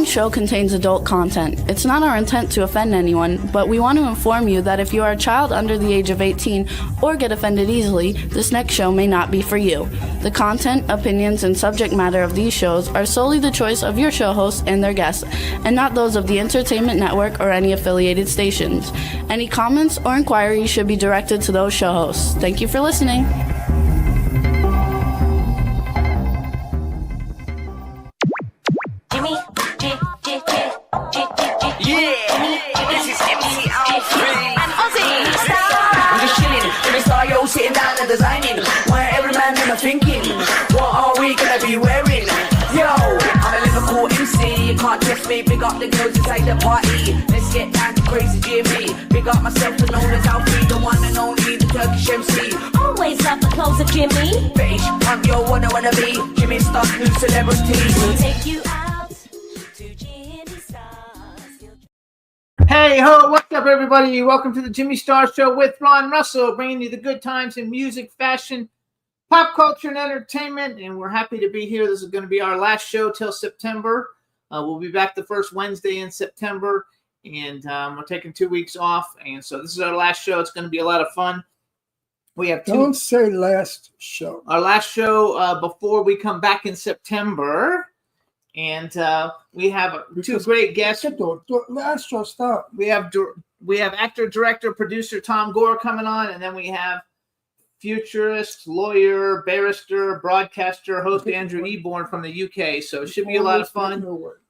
show contains adult content. It's not our intent to offend anyone, but we want to inform you that if you are a child under the age of 18 or get offended easily, this next show may not be for you. The content, opinions, and subject matter of these shows are solely the choice of your show hosts and their guests, and not those of the Entertainment Network or any affiliated stations. Any comments or inquiries should be directed to those show hosts. Thank you for listening. Sitting down and designing, why every man in a thinking, what are we gonna be wearing? Yo, I'm a Liverpool MC, you can't test me. Big up the girls inside the party, let's get down to crazy Jimmy. Big up myself and known as Alfie, the one and only, the Turkish MC. Always love the clothes of Jimmy. Beige, I'm your wanna be, Jimmy Star's new celebrity. We'll take you out to Jimmy Star's. Hey ho, what's up everybody? Welcome to the Jimmy Star Show with Ron Russell, bringing you the good times in music, fashion, pop culture, and entertainment. And we're happy to be here. This is going to be our last show till September. We'll be back the first Wednesday in September, and we're taking 2 weeks off. And so this is our last show. It's going to be a lot of fun. We have Don't say last show. Our last show before we come back in September. And we have two great guests. Last show, stop. We have actor, director, producer Tom Gore coming on, and then we have futurist, lawyer, barrister, broadcaster, host Andrew Eborn from the UK. So it should be a lot of fun.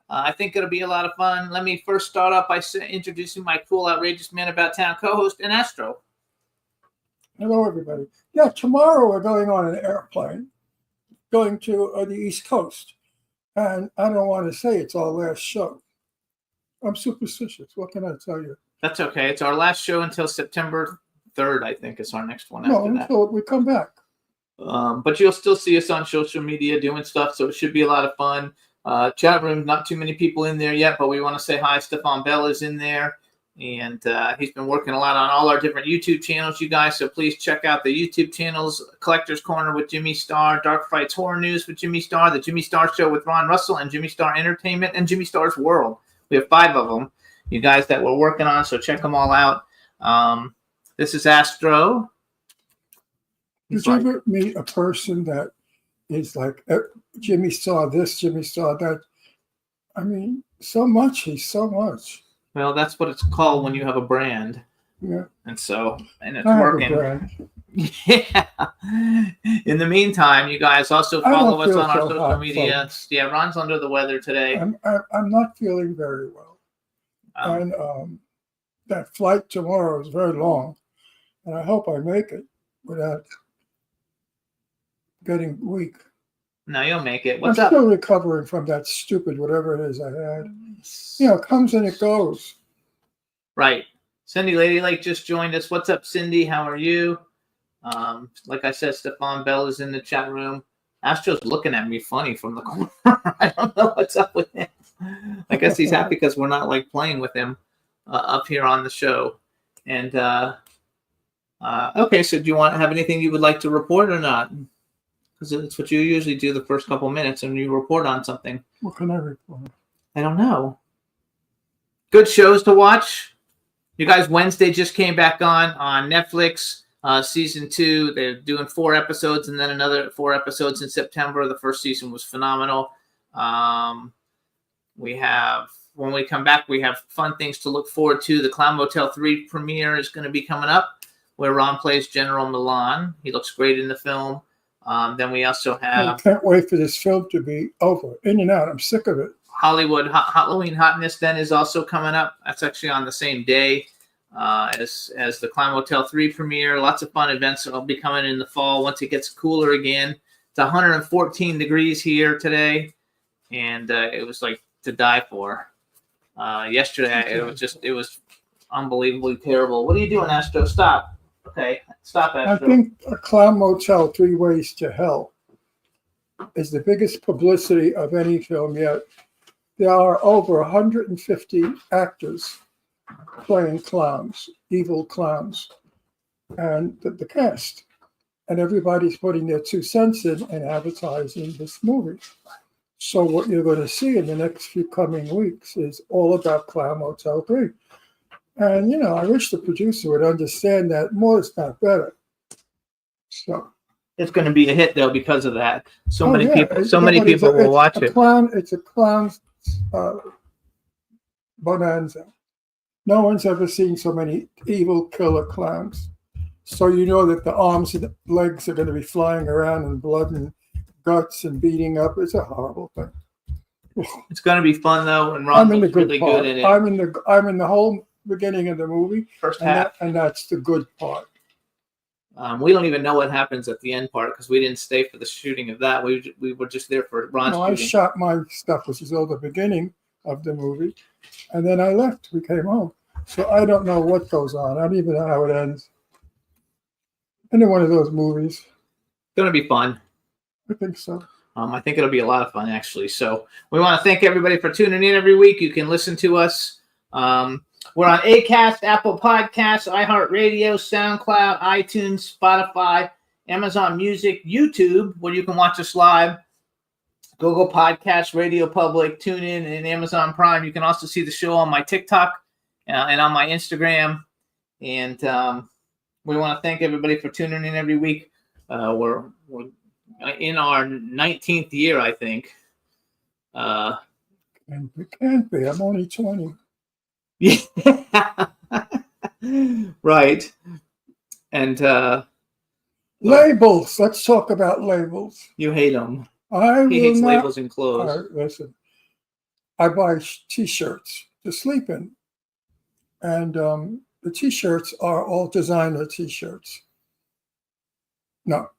I think it'll be a lot of fun. Let me first start off by introducing my cool, outrageous man about town co-host and Astro. Hello, everybody. Yeah, tomorrow we're going on an airplane, going to the East Coast. And I don't want to say it's our last show. I'm superstitious. What can I tell you? That's okay. It's our last show until September 3rd, I think, is our next one. No, until we come back. But you'll still see us on social media doing stuff, so it should be a lot of fun. Chat room, not too many people in there yet, but we want to say hi. Stefan Bell is in there, and he's been working a lot on all our different YouTube channels, you guys, so please check out the YouTube channels: Collector's Corner with Jimmy Star, Dark Fights Horror News with Jimmy Star, The Jimmy Star Show with Ron Russell, and Jimmy Star Entertainment, and Jimmy Star's World. We have 5 of them, you guys, that we're working on, so check them all out. This is Astro. Did you ever meet a person that is like, Jimmy saw this, Jimmy saw that? I mean, so much. He's so much. Well, that's what it's called when you have a brand. Yeah. And it's working. Have a brand. Yeah. In the meantime, you guys also follow us on our social media. Folks. Yeah, Ron's under the weather today. I'm not feeling very well. And that flight tomorrow is very long. And I hope I make it without getting weak. No, you'll make it. I'm still recovering from that stupid whatever it is I had. You know, it comes and it goes. Right. Cindy Lady Lake just joined us. What's up, Cindy? How are you? Like I said, Stefan Bell is in the chat room. Astro's looking at me funny from the corner. I don't know what's up with him. I guess he's happy because we're not like playing with him up here on the show. And okay, so do you want to have anything you would like to report or not? Because it's what you usually do the first couple minutes and you report on something. What can I report? I don't know. Good shows to watch. You guys, Wednesday just came back on Netflix, season 2. They're doing 4 episodes and then another 4 episodes in September. The first season was phenomenal. When we come back, we have fun things to look forward to. The Clown Motel 3 premiere is going to be coming up, where Ron plays General Milan. He looks great in the film. Then we also have... I can't wait for this film to be over. In and out. I'm sick of it. Hollywood Halloween Hotness then is also coming up. That's actually on the same day as the Clown Motel 3 premiere. Lots of fun events that will be coming in the fall once it gets cooler again. It's 114 degrees here today, and it was like to die for. Yesterday, it was unbelievably terrible. What are you doing, Astro? Stop. Okay, stop, Astro. I think A Clown Motel 3 Ways to Hell is the biggest publicity of any film yet. There are over 150 actors playing clowns, evil clowns, and the cast. And everybody's putting their 2 cents in and advertising this movie. So what you're going to see in the next few coming weeks is all about Clown Motel 3. And, you know, I wish the producer would understand that more is not better. So, It's going to be a hit though because of that. So many yeah, people, so it- many but it's people a- will watch it's a it. Clown, it's a clown's bonanza. No one's ever seen so many evil killer clowns. So you know that the arms and the legs are going to be flying around and blood and guts and beating up. It's a horrible thing. It's going to be fun though, and I'm in the Ron's good really part. good in it. I'm in the whole beginning of the movie, First and, half. that's the good part. We don't even know what happens at the end part because we didn't stay for the shooting of that. We were just there for Ron's No, I shooting. shot my stuff, which is all the beginning of the movie, and then I left. We came home, so I don't know what goes on. I don't even know how it ends. Any one of those movies, It's going to be fun. I think so. I think it'll be a lot of fun, actually. So we want to thank everybody for tuning in every week. You can listen to us. We're on Acast, Apple Podcasts, iHeartRadio, SoundCloud, iTunes, Spotify, Amazon Music, YouTube, where you can watch us live, Google Podcasts, Radio Public, TuneIn, and Amazon Prime. You can also see the show on my TikTok and on my Instagram. And we want to thank everybody for tuning in every week. We're in our 19th year, I think. And it can't be. I'm only 20. Yeah. Right. And Labels. Let's talk about labels. you hate them. I He will hates not. labels and All clothes. right, listen. I buy T-shirts to sleep in, and the T-shirts are all designer T-shirts. No.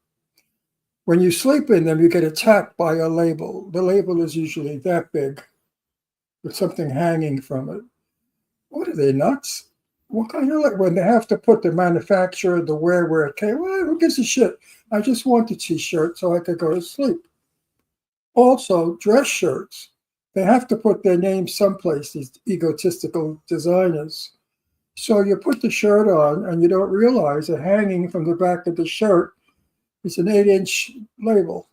When you sleep in them, you get attacked by a label. The label is usually that big with something hanging from it. What are they, nuts? What kind of, when they have to put the manufacturer, the where it came, well, who gives a shit? I just want the T-shirt so I could go to sleep. Also, dress shirts. They have to put their name someplace, these egotistical designers. So you put the shirt on and you don't realize that hanging from the back of the shirt is an 8-inch label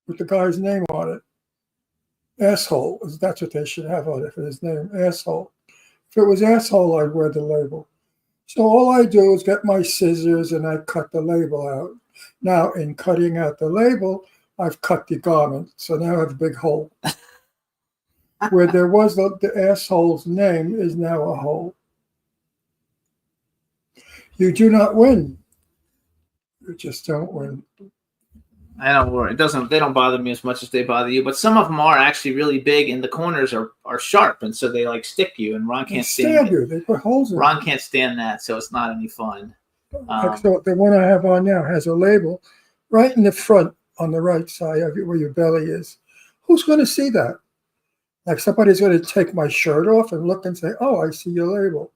with the guy's name on it. Asshole, that's what they should have on it for his name, asshole. If it was asshole, I'd wear the label. So all I do is get my scissors and I cut the label out. Now, in cutting out the label, I've cut the garment, so now I have a big hole. Where there was the asshole's name is now a hole. You do not win. You just don't win. I don't worry. It doesn't. They don't bother me as much as they bother you. But some of them are actually really big, and the corners are sharp, and so they like stick you. And Ron They can't stab stand it. you. They put holes in Ron it. can't stand that, so it's not any fun. Like, so the one I have on now has a label right in the front on the right side of you where your belly is. Who's going to see that? Like somebody's going to take my shirt off and look and say, "Oh, I see your label."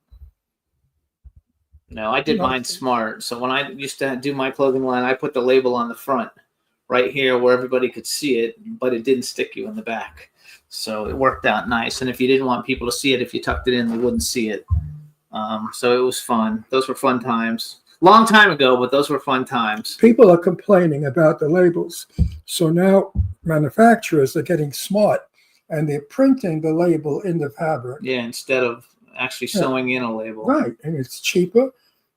No, I did No. mine smart. So when I used to do my clothing line, I put the label on the front, right here where everybody could see it, but it didn't stick you in the back. So it worked out nice. And if you didn't want people to see it, if you tucked it in, they wouldn't see it. So it was fun. Those were fun times. Long time ago, but those were fun times. People are complaining about the labels. So now manufacturers are getting smart and they're printing the label in the fabric. Yeah, instead of actually sewing in a label. Right. And it's cheaper,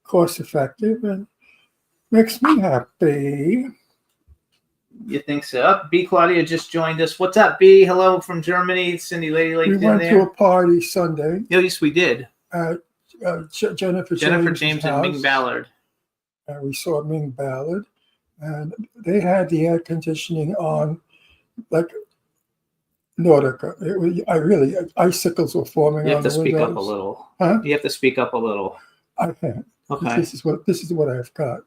cost effective, and makes me happy. You think so? Up, B. Claudia just joined us. What's up, B? Hello from Germany. Cindy Lady Lake We in went to there. a party Sunday Yes, we did. at Jennifer Jennifer James's James and house, Ming Ballard. and we saw Ming Ballard, and they had the air conditioning on, like Nautica. It was, icicles were forming You on have to the speak up a windows. little. Huh? You have to speak up a little. I can't. Okay. This is what I've got.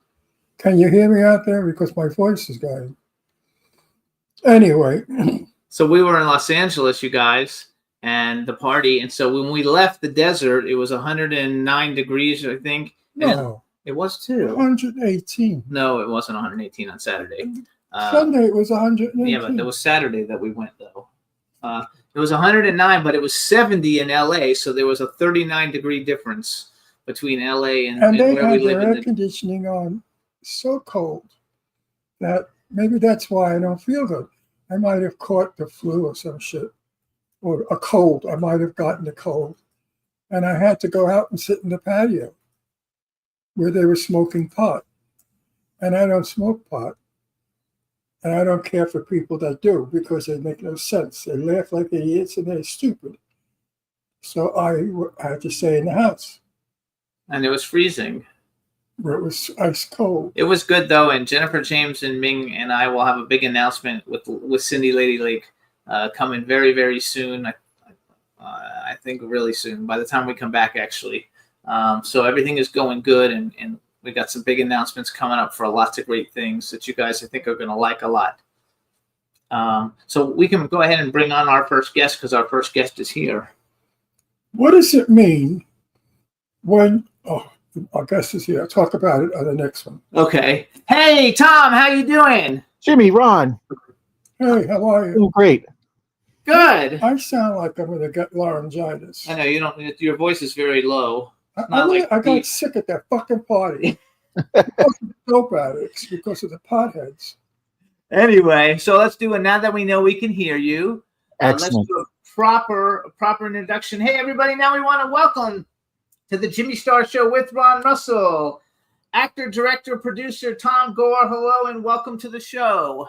Can you hear me out there? Because my voice is going. Anyway, So we were in Los Angeles, you guys, and the party. And so when we left the desert, it was 109 degrees, I think. And no, it was too. 118. No, it wasn't 118 on Saturday. Sunday it was 118. Yeah, but it was Saturday that we went, though. It was 109, but it was 70 in LA. So there was a 39-degree difference between LA and they where we had live their in air conditioning on so cold that maybe that's why I don't feel good. I might have caught the flu or some shit, or a cold. I might have gotten a cold. And I had to go out and sit in the patio where they were smoking pot. And I don't smoke pot. And I don't care for people that do because they make no sense. They laugh like idiots and they're stupid. So I had to stay in the house And it was freezing. where it was ice cold. It was good though, and Jennifer James and Ming and I will have a big announcement with Cindy Lady Lake coming very, very soon. I think really soon. By the time we come back, actually. So everything is going good, and we got some big announcements coming up for lots of great things that you guys I think are going to like a lot. So we can go ahead and bring on our first guest because our first guest is here. What does it mean when, our guest is here. I'll talk about it on the next one. Okay. Hey, Tom, how you doing? Jimmy, Ron, Hey, how are you? doing great. Good. I sound like I'm going to get laryngitis. I know you don't. Your voice is very low. I got sick at that fucking party because of the dope addicts, because of the potheads. Anyway, so let's do it now that we know we can hear you. Let's Excellent. do a proper introduction. Hey, everybody! Now we want to welcome to the Jimmy Star Show with Ron Russell, actor, director, producer Tom Gore. Hello, and welcome to the show.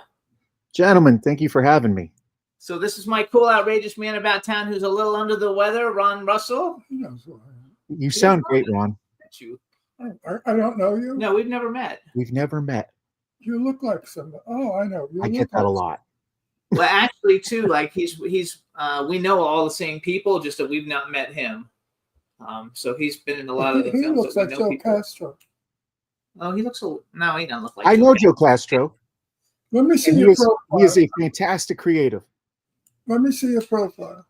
Gentlemen, thank you for having me. So this is my cool, outrageous man about town who's a little under the weather, Ron Russell. Who knows who I am? You sound great, Ron. Met you. I don't know you. No, we've never met. We've never met. You look like somebody. Oh, I know. You I look get that a like- lot. Well, actually, too, like he's we know all the same people, just that we've not met him. So he's been in a lot of the He films looks that like we know Joe people. Castro. Oh, he looks a no. He doesn't look like. I know Joe Castro, Let me see and he your is profile. a fantastic creative. Let me see your profile.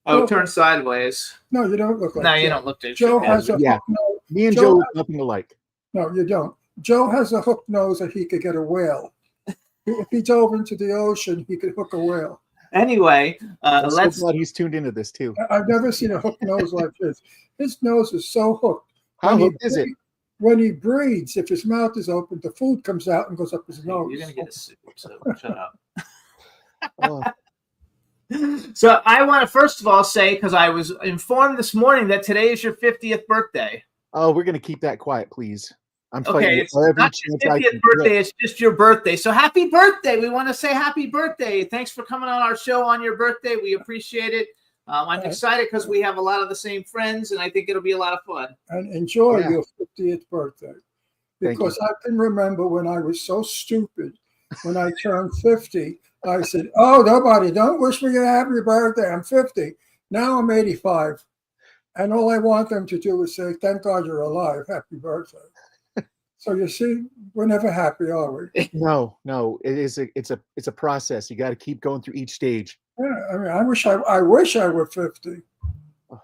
Oh, turn sideways. No, you don't look like No, Joe. you don't look to Joe has a Yeah. hook nose. Me and Joe- Joe look nothing alike. No, you don't. Joe has a hook nose that he could get a whale. If he dove into the ocean, he could hook a whale. Anyway, I'm so let's. glad he's tuned into this too. I've never seen a hook nose like his. His nose is so hooked. How When he hooked is it? When he breathes, if his mouth is open, the food comes out and goes up his nose. You're gonna get a suit, so shut up. Oh, So I want to first of all say, because I was informed this morning that today is your 50th birthday. oh, we're gonna keep that quiet, please. I'm Okay, fighting it's every not your chance I 50th can birthday, get. it's just your birthday. So happy birthday. We want to say happy birthday. Thanks for coming on our show on your birthday. We appreciate it. I'm excited because we have a lot of the same friends, and I think it'll be a lot of fun. And enjoy Yeah. your 50th birthday. Thank Because I can remember when I was so stupid, when I turned 50, I said, oh, nobody, don't wish me a happy birthday. I'm 50. Now I'm 85. And all I want them to do is say, thank God you're alive. Happy birthday. So you see, we're never happy, are we? No, it's a process. You got to keep going through each stage. Yeah, I mean, I wish I were 50.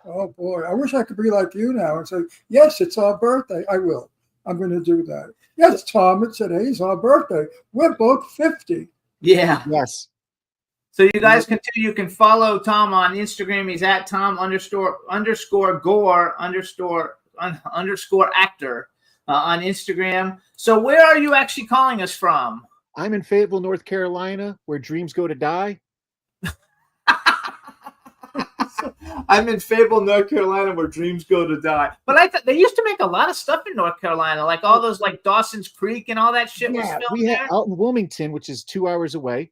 Oh boy, I wish I could be like you now and say, yes, it's our birthday. I will. I'm going to do that. Yes, Tom, today's our birthday. We're both 50. Yeah. Yes. So you guys continue. You can follow Tom on Instagram. He's at Tom underscore Gore underscore actor on Instagram. So where are you actually calling us from? I'm in Fayetteville, North Carolina, where dreams go to die. I'm in Fayetteville, North Carolina, where dreams go to die. But I thought they used to make a lot of stuff in North Carolina, like all those like Dawson's Creek and all that shit was Yeah, filmed we there. have out in Wilmington, which is 2 hours away.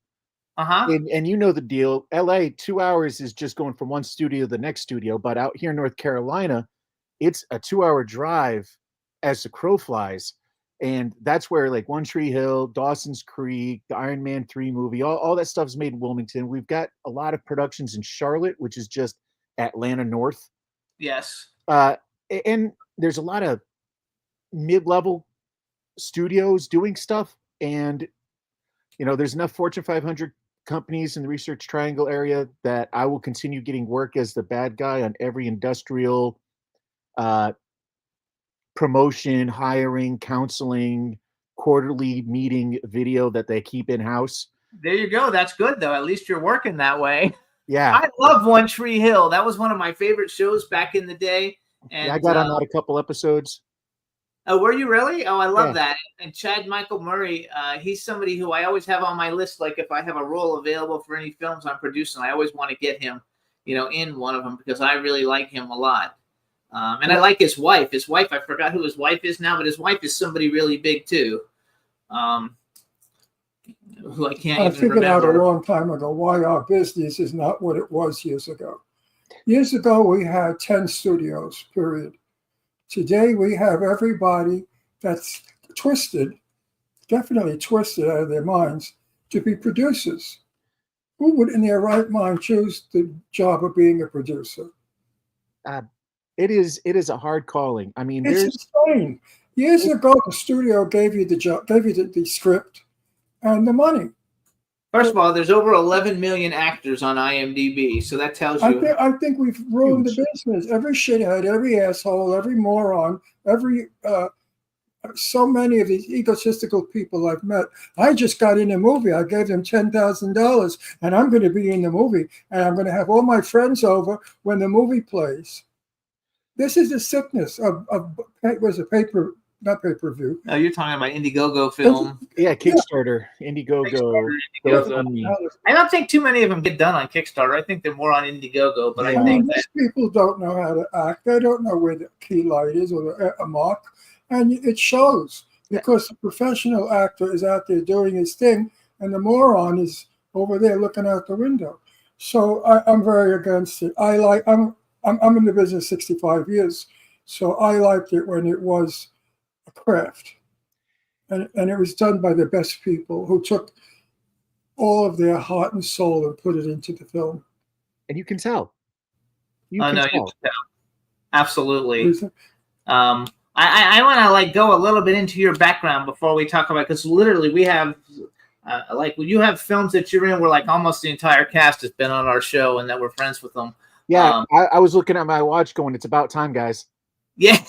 Uh-huh. And you know the deal. LA, 2 hours is just going from one studio to the next studio. But out here in North Carolina, it's a 2 hour drive as the crow flies. And that's where like One Tree Hill, Dawson's Creek, the Iron Man 3 movie, all that stuff's made in Wilmington. We've got a lot of productions in Charlotte, which is just Atlanta North. Yes. And there's a lot of mid-level studios doing stuff. And, you know, there's enough Fortune 500 companies in the Research Triangle area that I will continue getting work as the bad guy on every industrial promotion, hiring, counseling, quarterly meeting video that they keep in-house. There you go. That's good, though. At least you're working that way. Yeah. I love One Tree Hill. That was one of my favorite shows back in the day. And I got on that a couple episodes. Oh, were you really? Oh, I love Yeah. that. And Chad Michael Murray, he's somebody who I always have on my list. Like if I have a role available for any films I'm producing, I always want to get him, in one of them because I really like him a lot. And I like his wife. His wife, I forgot who his wife is now, but his wife is somebody really big too. Who I can't I even figured out a remember. long time ago why our business is not what it was years ago. Years ago, we had 10 studios, period. Today, we have everybody that's twisted, definitely twisted out of their minds, to be producers. Who would, in their right mind, choose the job of being a producer? It is a hard calling. I mean, It's insane. Years ago, the studio gave you the job, gave you the script and the money. First of all, there's over 11 million actors on IMDb, so that tells you. I think we've ruined the business. Every shithead, every asshole, every moron, every so many of these egotistical people I've met. I just got in a movie. I gave them $10,000, and I'm going to be in the movie, and I'm going to have all my friends over when the movie plays. This is the sickness of was a not pay-per-view. Oh, you're talking about Indiegogo film. yeah, Kickstarter, Indiegogo. GoFundMe. I don't think too many of them get done on Kickstarter. I think they're more on Indiegogo, but I think that These people don't know how to act. They don't know where the key light is or a mark, and it shows because the professional actor is out there doing his thing, and the moron is over there looking out the window. So I'm very against it. I'm in the business 65 years, so I liked it when it was a craft, and it was done by the best people who took all of their heart and soul and put it into the film. And you can tell. You you can can tell. tell. Absolutely. I want to go a little bit into your background before we talk about, because literally we have when you have films that you're in where almost the entire cast has been on our show and that we're friends with them. Yeah, I was looking at my watch going, it's about time, guys. Yeah.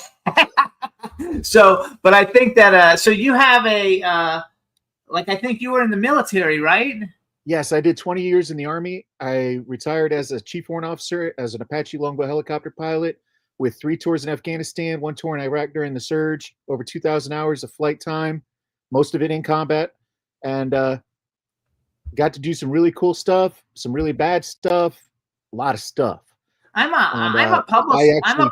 So, but I think that so you have a I think you were in the military, right? Yes, I did 20 years in the Army. I retired as a Chief Warrant Officer, as an Apache Longbow helicopter pilot, with 3 tours in Afghanistan, 1 tour in Iraq during the surge, over 2,000 hours of flight time, most of it in combat, and got to do some really cool stuff, some really bad stuff, a lot of stuff. I'm a publicist.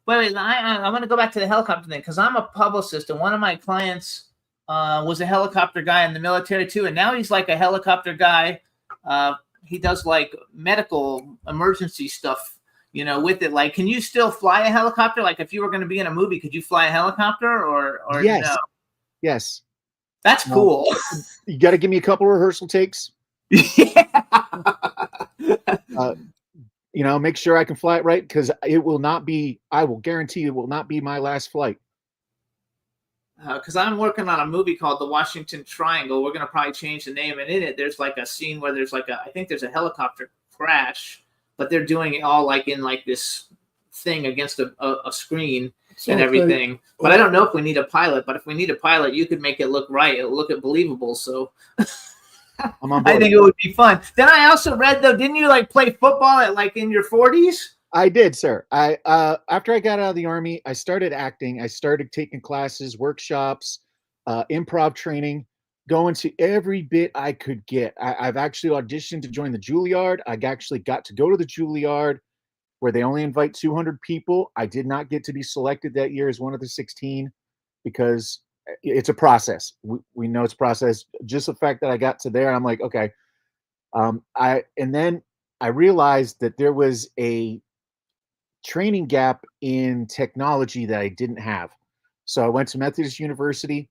Wait, I want to go back to the helicopter thing because I'm a publicist, and one of my clients was a helicopter guy in the military too, and now he's like a helicopter guy. He does medical emergency stuff, with it. Can you still fly a helicopter? If you were going to be in a movie, could you fly a helicopter or yes. no? Yes. That's cool. You got to give me a couple rehearsal takes. Yeah. Make sure I can fly it right, because it will not be, I will guarantee it will not be my last flight. Because I'm working on a movie called The Washington Triangle. We're going to probably change the name. And in it, there's a scene where there's I think there's a helicopter crash, but they're doing it all in this thing against a screen and everything. But I don't know if we need a pilot. But if we need a pilot, you could make it look right. It'll look believable. So I'm on board. I think it would be fun. Then I also read, though, didn't you play football at in your 40s? I did, sir. I after I got out of the Army, I started acting. I started taking classes, workshops, improv training, going to every bit I could get. I've actually auditioned to join the Juilliard. I actually got to go to the Juilliard, where they only invite 200 people. I did not get to be selected that year as one of the 16 because it's a process. We know it's a process. Just the fact that I got to there, I'm like, okay. And then I realized that there was a training gap in technology that I didn't have. So I went to Methodist University,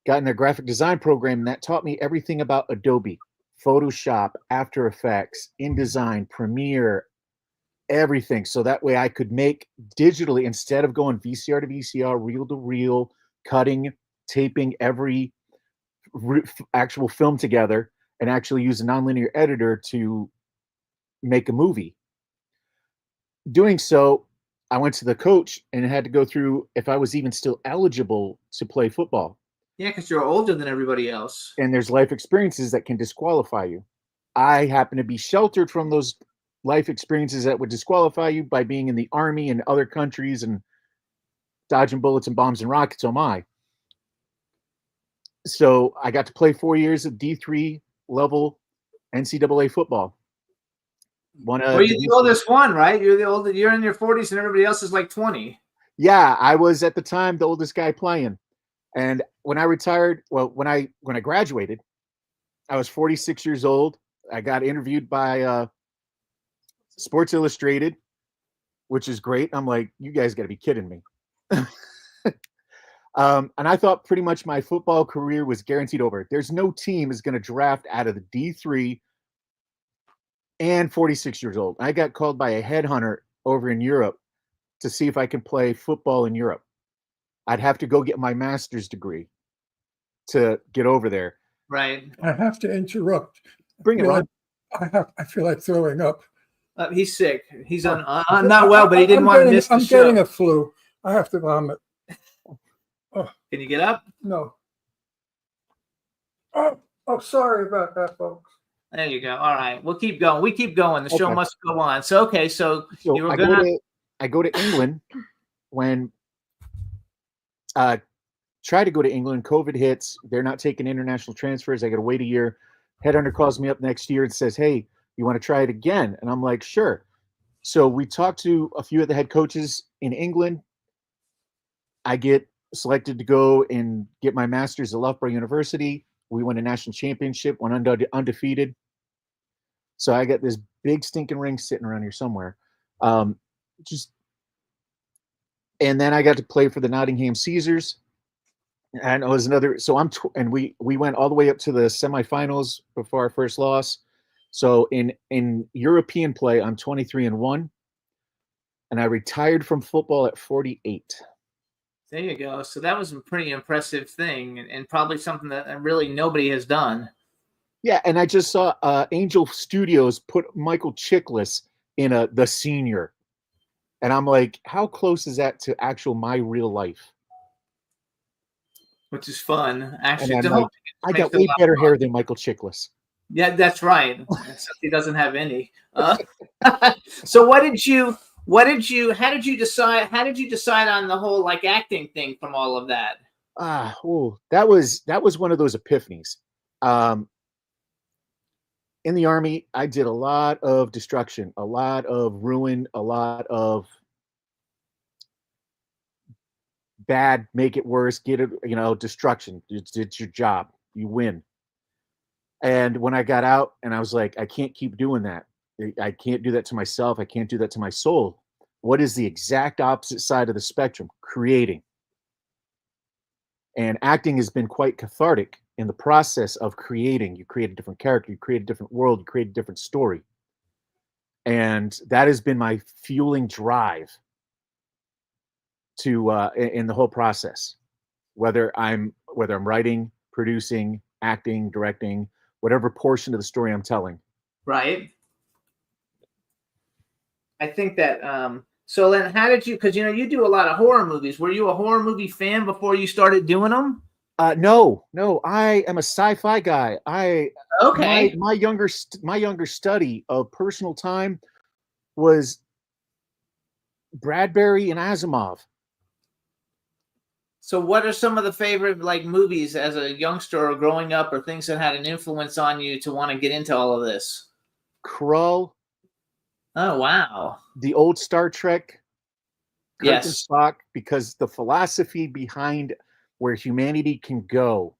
got in their graphic design program, and that taught me everything about Adobe, Photoshop, After Effects, InDesign, Premiere, everything. So that way I could make digitally, instead of going VCR to VCR, reel to reel, cutting, taping every actual film together, and actually use a nonlinear editor to make a movie. Doing so, I went to the coach and had to go through if I was even still eligible to play football. Yeah, because you're older than everybody else. And there's life experiences that can disqualify you. I happen to be sheltered from those life experiences that would disqualify you by being in the Army and other countries and dodging bullets and bombs and rockets. Oh my! So I got to play 4 years of D3 level NCAA football. Well, you're the oldest one, right? You're the oldest. You're in your 40s, and everybody else is like 20. Yeah, I was at the time the oldest guy playing. And when I retired, well, when I graduated, I was 46 years old. I got interviewed by Sports Illustrated, which is great. I'm like, you guys got to be kidding me. And I thought pretty much my football career was guaranteed over. There's no team is going to draft out of the D3 and 46 years old. I got called by a headhunter over in Europe to see if I can play football in Europe. I'd have to go get my master's degree to get over there. Right. I have to interrupt. Bring it on. I feel like throwing up. He's sick. He's on not well, but he didn't want to miss the I'm show. getting a flu. I have to vomit. Can you get up? No. Oh, sorry about that, folks. There you go. All right. We'll keep going. We keep going. The show Okay. must go on. So, okay. So you were I go to England when try to go to England. COVID hits. They're not taking international transfers. I got to wait a year. Headhunter calls me up next year and says, "Hey, you want to try it again?" And I'm like, "Sure." So we talked to a few of the head coaches in England. I get selected to go and get my master's at Loughborough University. We won a national championship, went undefeated. So I got this big stinking ring sitting around here somewhere. And then I got to play for the Nottingham Caesars. And it was another, so and we went all the way up to the semifinals before our first loss. So in European play, I'm 23-1, and I retired from football at 48. There you go. So that was a pretty impressive thing, and probably something that really nobody has done. Yeah, and I just saw Angel Studios put Michael Chiklis in The Senior, and I'm like, how close is that to actual my real life? Which is fun, actually. And I'm like, I got way better hair than Michael Chiklis. Yeah, that's right. Except he doesn't have any. So how did you decide on the whole like acting thing from all of that? That was one of those epiphanies. In the Army, I did a lot of destruction, a lot of ruin, a lot of bad, make it worse, get it, destruction. It's your job. You win. And when I got out and I was like, I can't keep doing that. I can't do that to myself. I can't do that to my soul. What is the exact opposite side of the spectrum? Creating. And acting has been quite cathartic in the process of creating. You create a different character, you create a different world, you create a different story. And that has been my fueling drive to in the whole process. Whether I'm writing, producing, acting, directing, whatever portion of the story I'm telling. Right. I think that so then how did you, because you do a lot of horror movies. Were you a horror movie fan before you started doing them? No, I am a sci-fi guy. Okay. My younger study of personal time was Bradbury and Asimov. So what are some of the favorite like movies as a youngster or growing up, or things that had an influence on you to want to get into all of this? Krull. Oh, wow. The old Star Trek. Kirk and Yes. Spock, because the philosophy behind where humanity can go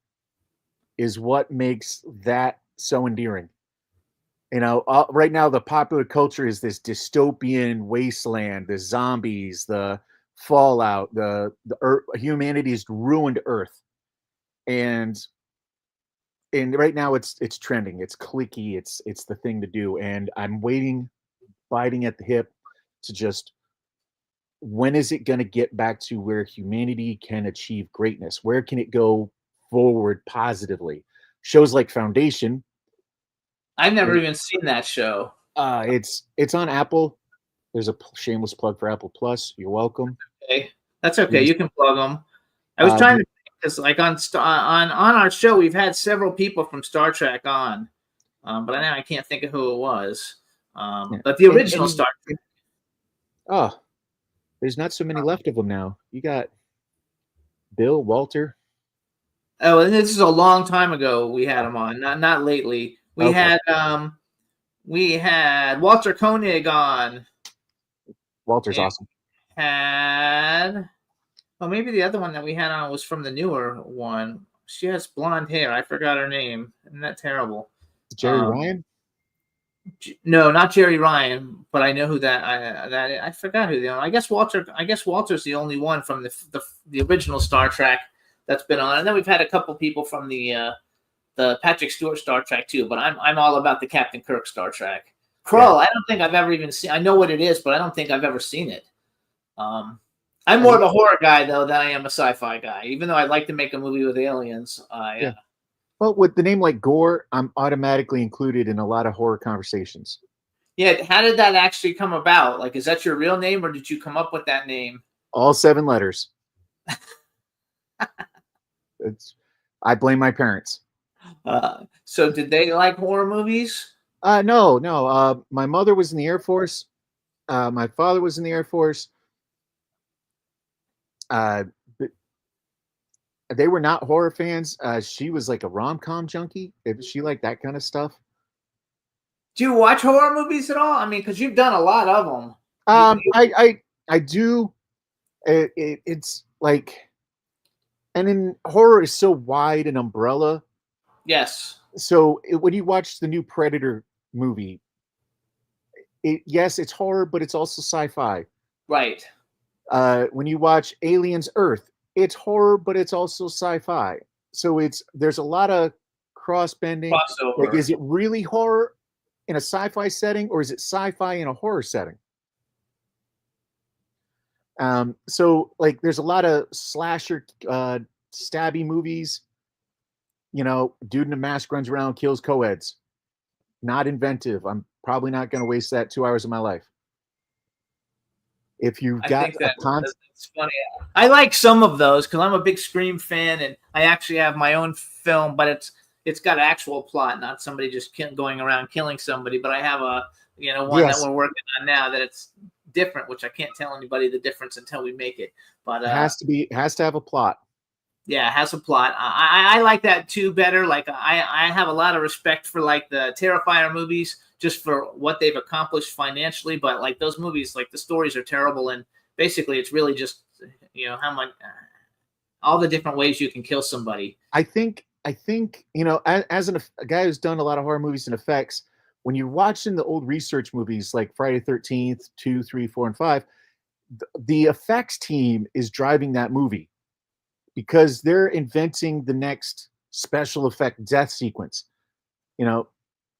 is what makes that so endearing. Right now the popular culture is this dystopian wasteland, the zombies, the fallout, the earth, humanity's ruined Earth, and right now it's trending, it's cliquey, it's the thing to do, and I'm biting at the hip to just, when is it going to get back to where humanity can achieve greatness? Where can it go forward positively? Shows like Foundation. I've never even seen that show. It's on Apple. There's a shameless plug for Apple Plus. You're welcome. Okay, that's okay. You can plug them. I was trying to, because like on our show, we've had several people from Star Trek on, but now I can't think of who it was. But the original Star Trek. Oh, there's not so many left of them now. You got Bill, Walter. Oh, and this is a long time ago. We had him on, not lately. We had Walter Koenig on. Walter's Yeah. awesome. Maybe the other one that we had on was from the newer one. She has blonde hair. I forgot her name. Isn't that terrible? Jerry Ryan. No, not Jerry Ryan, but I know who that. I forgot who the. I guess Walter's the only one from the original Star Trek that's been on, and then we've had a couple people from the Patrick Stewart Star Trek too. But I'm all about the Captain Kirk Star Trek. Krull, I don't think I've ever even seen. I know what it is, but I don't think I've ever seen it. I'm more of a horror guy though than I am a sci-fi guy. Even though I'd like to make a movie with aliens, Yeah. Well, with the name like Gore, I'm automatically included in a lot of horror conversations. Yeah, how did that actually come about? Like, is that your real name, or did you come up with that name? All 7 letters. I blame my parents. So did they like horror movies? No. My mother was in the Air Force. My father was in the Air Force. They were not horror fans. She was like a rom-com junkie. If she liked that kind of stuff. Do you watch horror movies at all? I mean, because you've done a lot of them. I do. It's like, and then horror is so wide an umbrella. Yes. So when you watch the new Predator movie, yes, it's horror, but it's also sci-fi. Right. When you watch Aliens Earth, it's horror, but it's also sci-fi. So there's a lot of cross-bending. Crossover. Like, is it really horror in a sci-fi setting, or is it sci-fi in a horror setting? So like there's a lot of slasher stabby movies. You know, dude in a mask runs around, kills co-eds. Not inventive. I'm probably not going to waste that 2 hours of my life. If you've got that's funny. I like some of those because I'm a big Scream fan, and I actually have my own film, but it's got an actual plot, not somebody just going around killing somebody. But I have one that we're working on now that it's different, which I can't tell anybody the difference until we make it. But it has to have a plot. Yeah, it has a plot. I like that too better. Like I have a lot of respect for like the Terrifier movies just for what they've accomplished financially. But like those movies, like the stories are terrible, and basically it's really just how much all the different ways you can kill somebody. I think as a guy who's done a lot of horror movies and effects, when you're watching the old research movies like Friday the 13th, 2, 3, 4, and 5, the effects team is driving that movie because they're inventing the next special effect death sequence.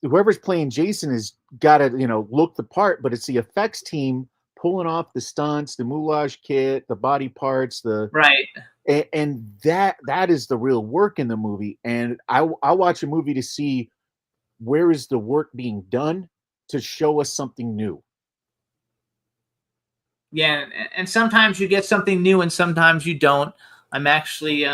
Whoever's playing Jason has got to, look the part, but it's the effects team pulling off the stunts, the moulage kit, the body parts, right. And that is the real work in the movie. And I watch a movie to see where is the work being done to show us something new. Yeah, and sometimes you get something new and sometimes you don't. I'm actually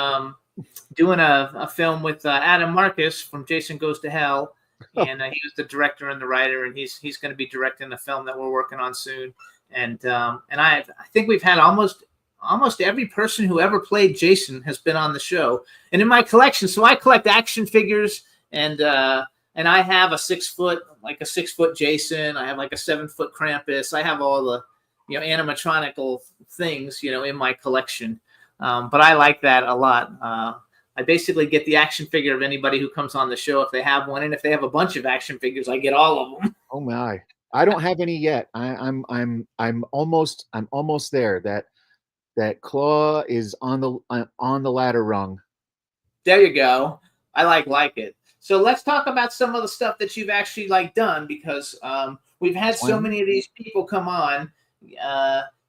doing a film with Adam Marcus from Jason Goes to Hell, and he was the director and the writer, and he's going to be directing the film that we're working on soon. And I think we've had almost every person who ever played Jason has been on the show. And in my collection, so I collect action figures, and I have a 6 foot Jason. I have like a 7 foot Krampus. I have all the animatronical things in my collection. But I like that a lot. I basically get the action figure of anybody who comes on the show if they have one, and if they have a bunch of action figures, I get all of them. Oh my! I don't have any yet. I'm almost there. That Claw is on the ladder rung. There you go. I like it. So let's talk about some of the stuff that you've actually done, because we've had so many of these people come on.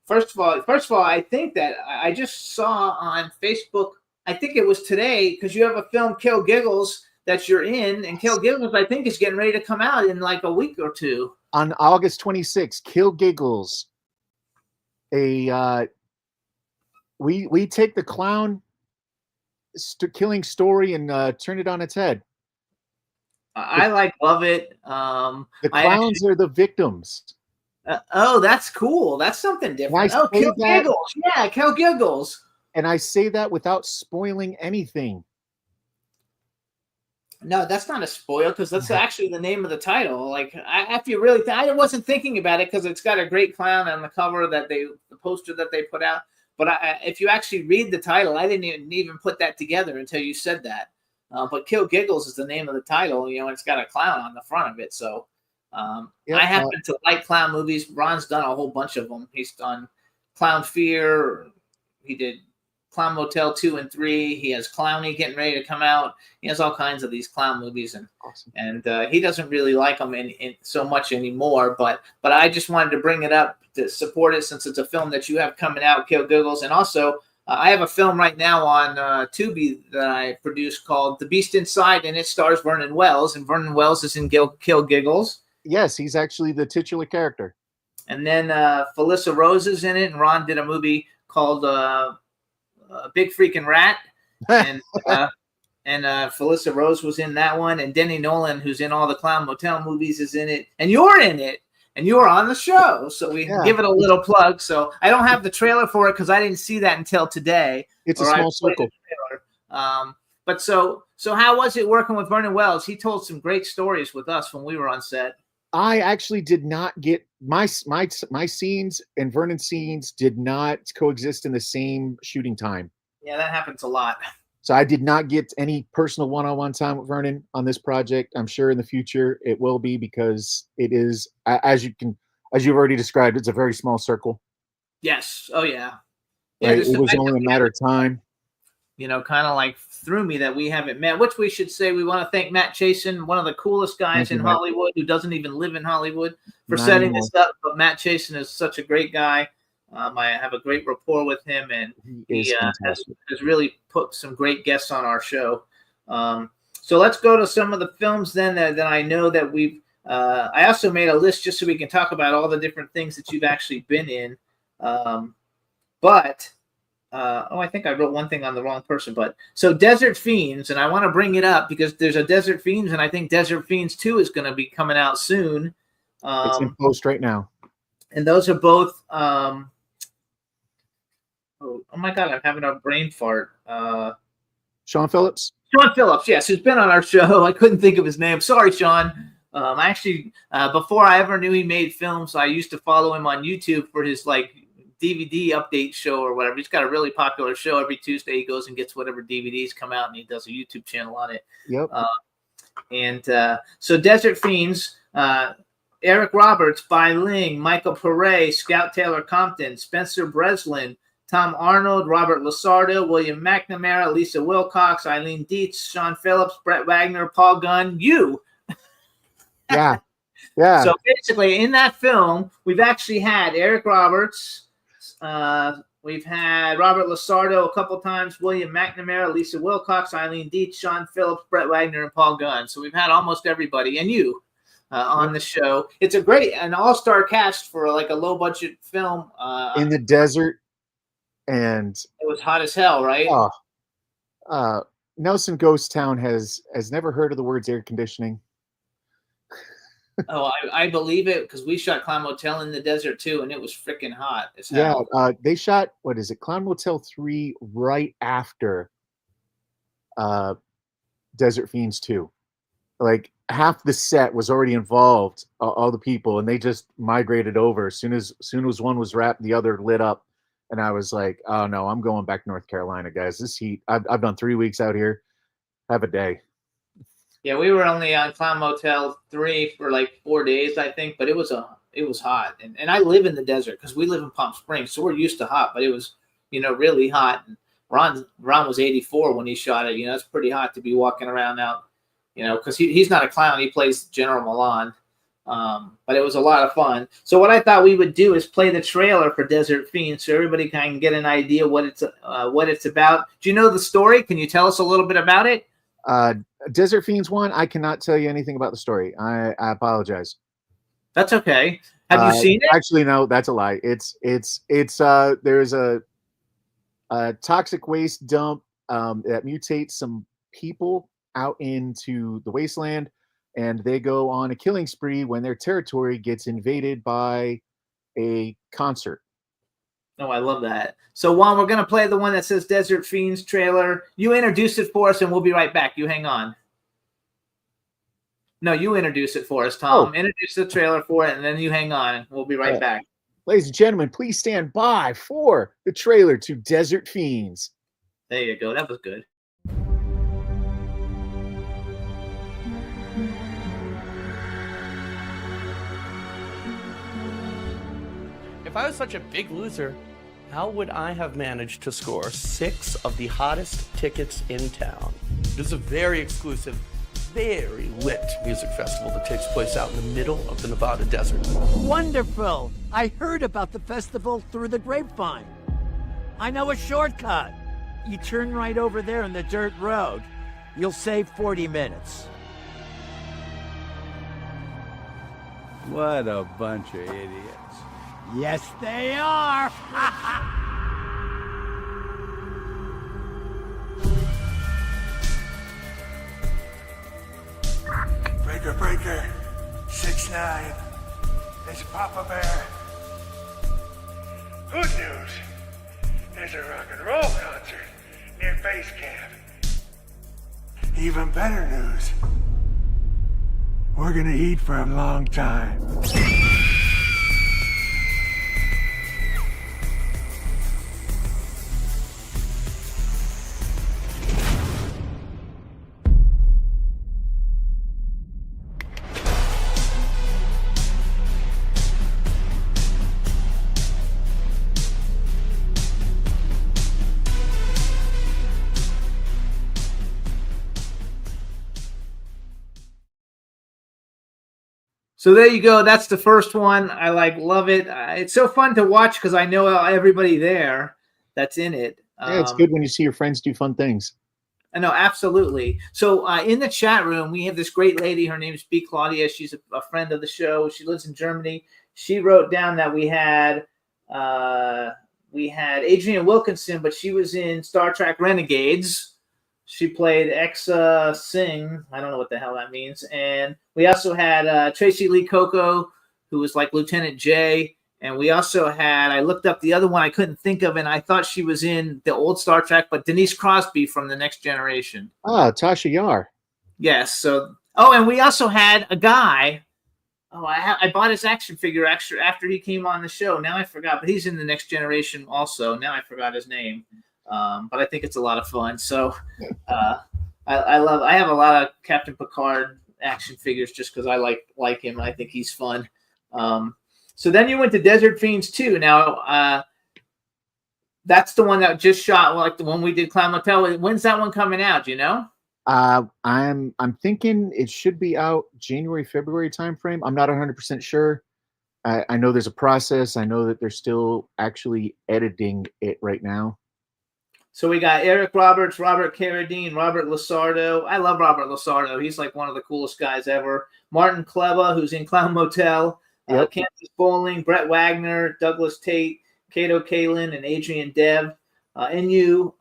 First of all, I think that I just saw on Facebook, I think it was today, because you have a film, Kill Giggles, that you're in, and Kill Giggles, I think, is getting ready to come out in like a week or two. On August 26th, Kill Giggles. We take the clown killing story and turn it on its head. I love it. The clowns are the victims. Oh, that's cool. That's something different. Kill Giggles. Yeah, Kill Giggles. And I say that without spoiling anything. No, that's not a spoil because that's actually the name of the title. Like, if you really, I wasn't thinking about it because it's got a great clown on the cover the poster that they put out. But if you actually read the title, I didn't even put that together until you said that. But Kill Giggles is the name of the title, and it's got a clown on the front of it. So Yep, I happen to like clown movies. Ron's done a whole bunch of them. He's done Clown Fear. He did Clown Motel 2 and 3. He has Clowny getting ready to come out. He has all kinds of these clown movies, and he doesn't really like them in so much anymore. But I just wanted to bring it up to support it since it's a film that you have coming out, Kill Giggles, and also I have a film right now on Tubi that I produced called The Beast Inside, and it stars Vernon Wells, and Vernon Wells is in Kill Giggles. Yes, he's actually the titular character. And then Felissa Rose is in it, and Ron did a movie called Big Freaking Rat, and Felissa Rose was in that one, and Denny Nolan, who's in all the Clown Motel movies, is in it, and you're in it, and you were on the show, so we give it a little plug. So I don't have the trailer for it because I didn't see that until today. It's a small circle. But so how was it working with Vernon Wells? He told some great stories with us when we were on set. I actually did not get my scenes and Vernon's scenes did not coexist in the same shooting time. Yeah, that happens a lot. So I did not get any personal one-on-one time with Vernon on this project. I'm sure in the future it will be because it is, as you've already described, it's a very small circle. Yes. Oh yeah. Yeah, right? It was only a matter of time. Kind of like threw me that we haven't met, which we should say we want to thank Matt Chasen, one of the coolest guys in Hollywood who doesn't even live in Hollywood, for setting this up. But Matt Chasen is such a great guy. I have a great rapport with him, and he has really put some great guests on our show. So let's go to some of the films then that I know that we've I also made a list just so we can talk about all the different things that you've actually been in. I think I wrote one thing on the wrong person. But so Desert Fiends, and I want to bring it up because there's a Desert Fiends, and I think Desert Fiends 2 is going to be coming out soon. It's in post right now. And those are both oh my God, I'm having a brain fart. Sean Phillips? Sean Phillips, yes, who's been on our show. I couldn't think of his name. Sorry, Sean. I actually, before I ever knew he made films, I used to follow him on YouTube for his DVD update show or whatever. He's got a really popular show. Every Tuesday he goes and gets whatever DVDs come out, and he does a YouTube channel on it. Yep. So Desert Fiends, Eric Roberts, Bai Ling, Michael Pare, Scout Taylor Compton, Spencer Breslin, Tom Arnold, Robert Lasardo, William McNamara, Lisa Wilcox, Eileen Dietz, Sean Phillips, Brett Wagner, Paul Gunn, you. Yeah. Yeah. So basically, in that film, we've actually had Eric Roberts, we've had Robert Lasardo a couple times, William McNamara, Lisa Wilcox, Eileen Dietz, Sean Phillips, Brett Wagner, and Paul Gunn. So we've had almost everybody, and you on the show. It's an all-star cast for a low-budget film. In the desert, and it was hot as hell, right? Nelson Ghost Town has never heard of the words air conditioning. Oh, I believe it because we shot Clown Motel in the desert too, and it was freaking hot as hell. Yeah, they shot Clown Motel 3 right after Desert Fiends 2. Like half the set was already involved, all the people, and they just migrated over. As soon as one was wrapped, the other lit up, and I was like, "Oh no, I'm going back to North Carolina, guys. This heat. I've done 3 weeks out here. Have a day." Yeah, we were only on Clown Motel 3 for 4 days, I think, but it was hot. And I live in the desert because we live in Palm Springs, so we're used to hot, but it was, really hot. And Ron was 84 when he shot it. It's pretty hot to be walking around out, because he's not a clown. He plays General Milan. But it was a lot of fun. So what I thought we would do is play the trailer for Desert Fiends so everybody can get an idea what it's about. Do you know the story? Can you tell us a little bit about it? Desert Fiends 1, I cannot tell you anything about the story. I apologize. That's okay. Have you seen it? Actually, no, that's a lie. It's there's a toxic waste dump that mutates some people out into the wasteland, and they go on a killing spree when their territory gets invaded by a concert. Oh, I love that. So Juan, we're gonna play the one that says Desert Fiends trailer. You introduce it for us, and we'll be right back. You hang on. No, you introduce it for us, Tom. Introduce the trailer for it, and then you hang on, and we'll be right back. Ladies and gentlemen, please stand by for the trailer to Desert Fiends. There you go. That was good. If I was such a big loser, how would I have managed to score 6 of the hottest tickets in town? This is a very exclusive, very lit music festival that takes place out in the middle of the Nevada desert. Wonderful! I heard about the festival through the grapevine. I know a shortcut. You turn right over there in the dirt road. You'll save 40 minutes. What a bunch of idiots. Yes, they are! Breaker, breaker, 6-9. There's Papa Bear. Good news. There's a rock and roll concert near base camp. Even better news. We're gonna eat for a long time. So there you go. That's the first one. I love it. It's so fun to watch because I know everybody there that's in it. Yeah, it's good when you see your friends do fun things. I know, absolutely. So in the chat room, we have this great lady. Her name is B. Claudia. She's a friend of the show. She lives in Germany. She wrote down that we had Adrienne Wilkinson, but she was in Star Trek Renegades. She played Exa Singh. I don't know what the hell that means. And we also had Tracy Lee Coco, who was like Lieutenant J. And we also had, I looked up the other one I couldn't think of, and I thought she was in the old Star Trek, but Denise Crosby from The Next Generation. Ah, Tasha Yar. Yes. So, and we also had a guy. I bought his action figure after he came on the show. Now I forgot, but he's in The Next Generation also. Now I forgot his name. But I think it's a lot of fun. So I have a lot of Captain Picard action figures just because I like him. I think he's fun. So then you went to Desert Fiends 2. Now that's the one that just shot, like the one we did Clown Motel. When's that one coming out? Do you know? I'm thinking it should be out January, February timeframe. I'm not 100% sure. I know there's a process. I know that they're still actually editing it right now. So we got Eric Roberts, Robert Carradine, Robert Lasardo. I love Robert Lasardo. He's like one of the coolest guys ever. Martin Kleba, who's in Clown Motel. Yep. Kansas Bowling, Brett Wagner, Douglas Tate, Kato Kalin, and Adrian Dev. And you.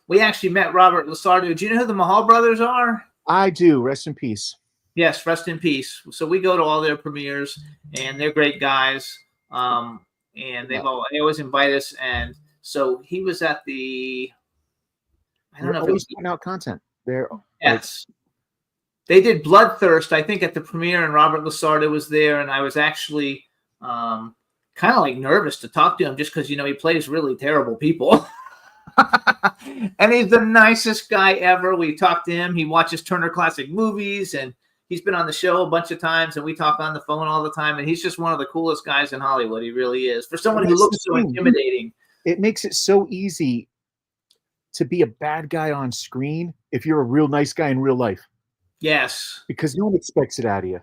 We actually met Robert Lasardo. Do you know who the Mahal brothers are? I do. Rest in peace. Yes, rest in peace. So we go to all their premieres, and they're great guys. And they always invite us. And so he was at the. I don't know if it was putting out content. Yes. They did Bloodthirst, I think, at the premiere, and Robert Lasardo was there, and I was actually kind of like nervous to talk to him just because, he plays really terrible people. And he's the nicest guy ever. We talked to him. He watches Turner Classic Movies, and he's been on the show a bunch of times, and we talk on the phone all the time, and he's just one of the coolest guys in Hollywood. He really is. For someone who looks so intimidating. It makes it so easy to be a bad guy on screen if you're a real nice guy in real life. Yes, because no one expects it out of you.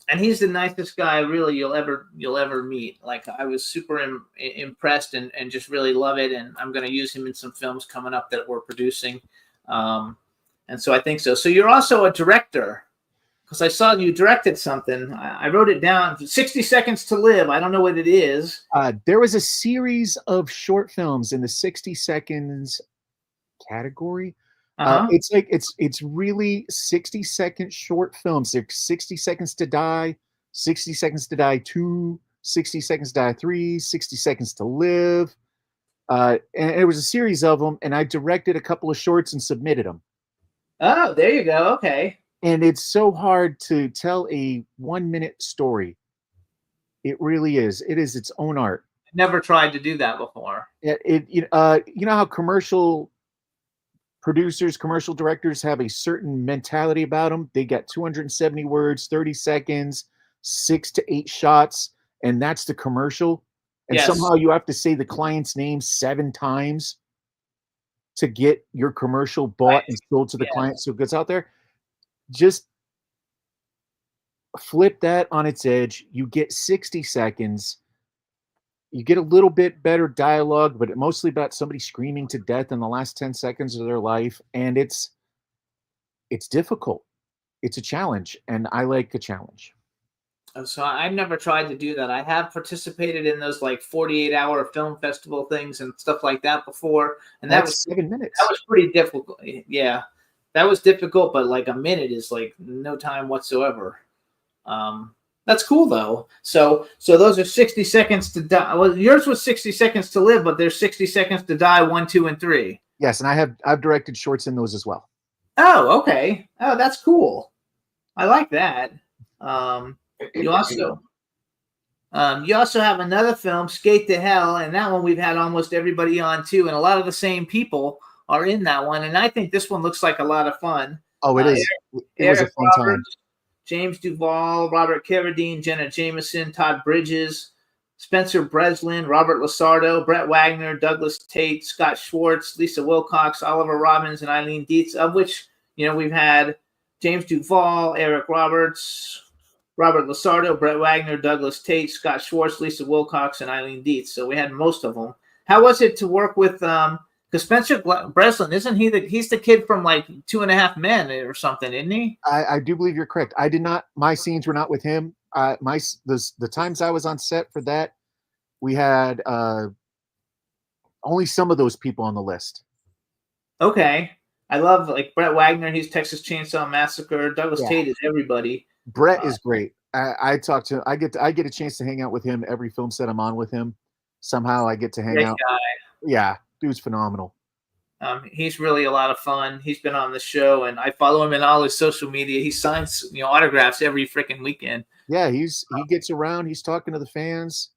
And he's the nicest guy really you'll ever meet. Like, I was super impressed and just really love it. And I'm going to use him in some films coming up that we're producing. And so I think so. So you're also a director, because I saw you directed something. I wrote it down. 60 Seconds to Live. I don't know what it is. There was a series of short films in the 60 seconds category. It's like it's really 60-second short films. There's 60 Seconds to Die, 60 Seconds to Die 2, 60 Seconds to Die 3, 60 Seconds to Live. And it was a series of them, and I directed a couple of shorts and submitted them. Oh, there you go. Okay. And it's so hard to tell a 1-minute story. It really is. It is its own art. Never tried to do that before. You know how commercial producers, commercial directors have a certain mentality about them? They got 270 words, 30 seconds, 6 to 8 shots, and that's the commercial. And Yes. somehow you have to say the client's name 7 times to get your commercial bought Right. and sold to the Yeah. client so it gets out there. Just flip that on its edge. You get 60 seconds. You get a little bit better dialogue, but mostly about somebody screaming to death in the last 10 seconds of their life. And it's difficult. It's a challenge, and I like a challenge. So I've never tried to do that. I have participated in those like 48-hour film festival things and stuff like that before, and that That's was 7 minutes. that was pretty difficult. Yeah, that was difficult, but like a minute is like no time whatsoever. That's cool though. So those are 60 seconds to die. Well, yours was 60 seconds to live, but there's 60 seconds to die 1, 2, and 3. Yes, and I've directed shorts in those as well. Oh, okay. Oh, that's cool. I like that. You also have another film, Skate to Hell, and that one we've had almost everybody on too, and a lot of the same people are in that one. And I think this one looks like a lot of fun. Oh, it is. It was a Eric fun time. Roberts, James Duvall, Robert Carradine, Jenna Jameson, Todd Bridges, Spencer Breslin, Robert Lasardo, Brett Wagner, Douglas Tate, Scott Schwartz, Lisa Wilcox, Oliver Robbins, and Eileen Dietz, of which, we've had James Duvall, Eric Roberts, Robert Lasardo, Brett Wagner, Douglas Tate, Scott Schwartz, Lisa Wilcox, and Eileen Dietz. So we had most of them. How was it to work with, because Spencer Breslin, isn't he he's the kid from like 2.5 Men or something, isn't he? I do believe you're correct. My scenes were not with him. The times I was on set for that, we had only some of those people on the list. Okay. I love like Brett Wagner. He's Texas Chainsaw Massacre. Douglas Yeah. Tate is everybody. Brett is great. I talk to. I get a chance to hang out with him every film set I'm on with him. Somehow I get to hang Great out. guy. Yeah, dude's phenomenal. He's really a lot of fun. He's been on the show, and I follow him in all his social media. He signs autographs every freaking weekend. Yeah, he gets around. He's talking to the fans.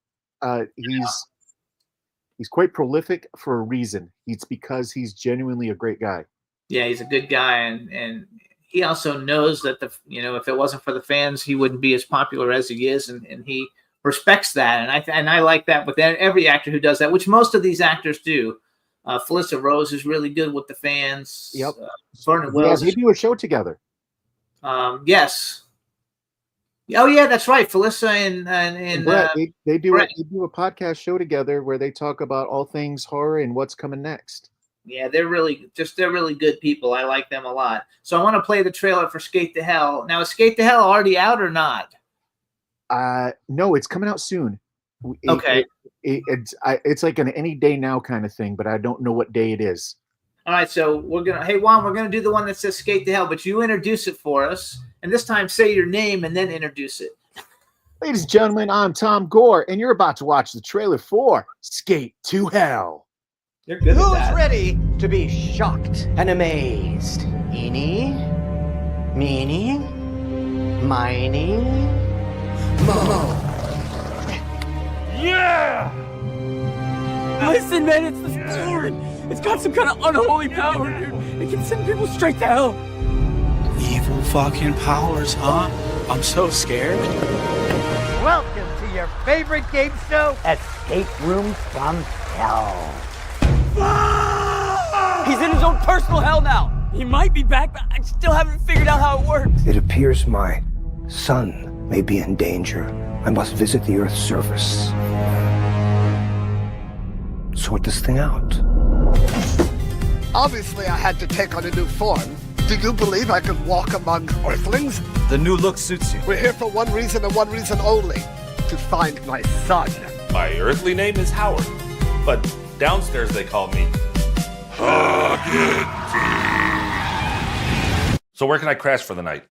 He's quite prolific for a reason. It's because he's genuinely a great guy. Yeah, he's a good guy, and he also knows that if it wasn't for the fans, he wouldn't be as popular as he is, and he respects that, and I like that with every actor who does that, which most of these actors do. Felissa Rose is really good with the fans. Yep. Vernon Yeah, Wells. they do a show together. Yes. Oh yeah, that's right. Felissa and Brett, they do Brett. a podcast show together where they talk about all things horror and what's coming next. Yeah, they're really good people. I like them a lot. So I want to play the trailer for Skate to Hell. Now, is Skate to Hell already out or not? No, it's coming out soon. Okay. It's like an any day now kind of thing, but I don't know what day it is. All right, so hey Juan, we're gonna do the one that says Skate to Hell, but you introduce it for us, and this time say your name and then introduce it. Ladies and gentlemen, I'm Tom Gore, and you're about to watch the trailer for Skate to Hell. You're good at Who's that. ready to be shocked and amazed? Eeny, meeny, miny, mo. Yeah! Listen, man, it's the Lord. It's got some kind of unholy power, dude. It can send people straight to hell. Evil fucking powers, huh? I'm so scared. Welcome to your favorite game show, Escape Room from Hell. He's in his own personal hell now. He might be back, but I still haven't figured out how it works. It appears my son may be in danger. I must visit the Earth's surface. Sort this thing out. Obviously, I had to take on a new form. Do you believe I could walk among Earthlings? The new look suits you. We're here for one reason and one reason only. To find my son. My earthly name is Howard, but downstairs they call me So where can I crash for the night?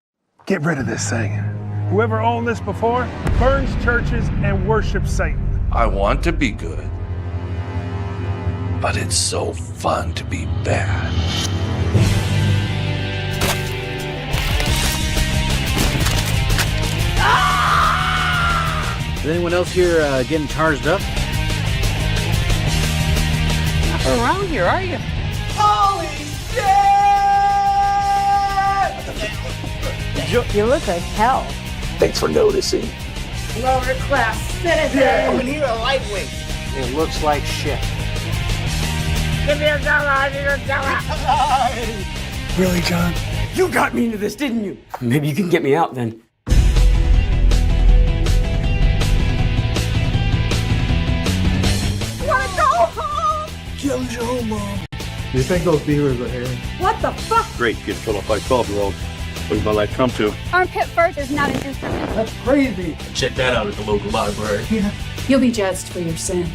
Get rid of this thing. Whoever owned this before burns churches and worships Satan. I want to be good, but it's so fun to be bad. Is anyone else here getting charged up? Not around here, are you? Holy shit! You look like hell. Thanks for noticing. Lower class citizen. Yeah, you're a lightweight. It looks like shit. Give me a dollar, give me a dollar. Really, John? You got me into this, didn't you? Maybe you can get me out then. Wanna go home? Killed your home, Mom. Do you think those dealers are here? What the fuck? Great, get filled up by 12-year-old. What does my life come to? Armpit first is not an instrument. That's crazy. Check that out at the local library. You'll be judged for your sins.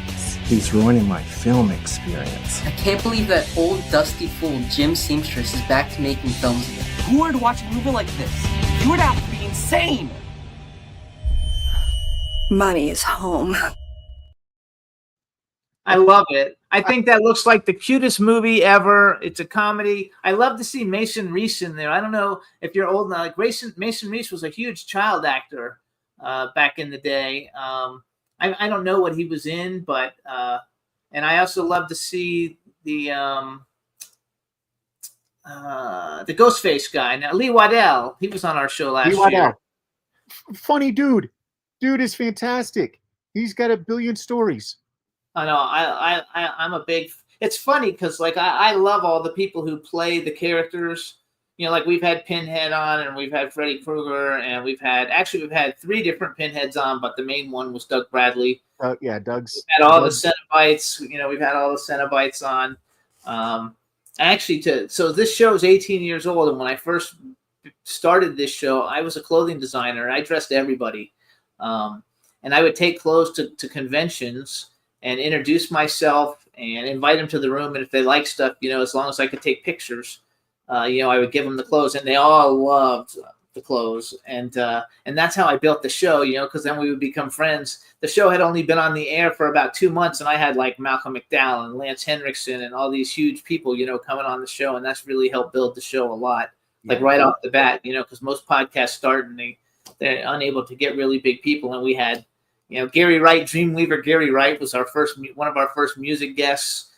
He's ruining my film experience. I can't believe that old dusty fool Jim Seamstress is back to making films again. Who would watch a movie like this? You would have to be insane! Money is home. I love it. I think that looks like the cutest movie ever. It's a comedy. I love to see Mason Reese in there. I don't know if you're old now. Like Mason Reese was a huge child actor back in the day. I don't know what he was in, but and I also love to see the Ghostface guy. Now Lee Waddell, he was on our show last year. Funny dude. Dude is fantastic. He's got a billion stories. I know. I'm a big. It's funny because like I love all the people who play the characters. You know, like we've had Pinhead on, and we've had Freddy Krueger, and we've had 3 different Pinheads on, but the main one was Doug Bradley. Yeah, Doug's. We've had all the Cenobites. You know, we've had all the Cenobites on. So this show is 18 years old, and when I first started this show, I was a clothing designer. I dressed everybody, and I would take clothes to conventions and introduce myself and invite them to the room. And if they like stuff, you know, as long as I could take pictures, you know, I would give them the clothes, and they all loved the clothes. And that's how I built the show, you know, because then we would become friends. The show had only been on the air for about 2 months, and I had like Malcolm McDowell and Lance Henriksen and all these huge people, you know, coming on the show. And that's really helped build the show a lot, like right off the bat, you know, because most podcasts start and they're unable to get really big people. And we had, you know, Gary Wright, Dreamweaver Gary Wright was one of our first music guests.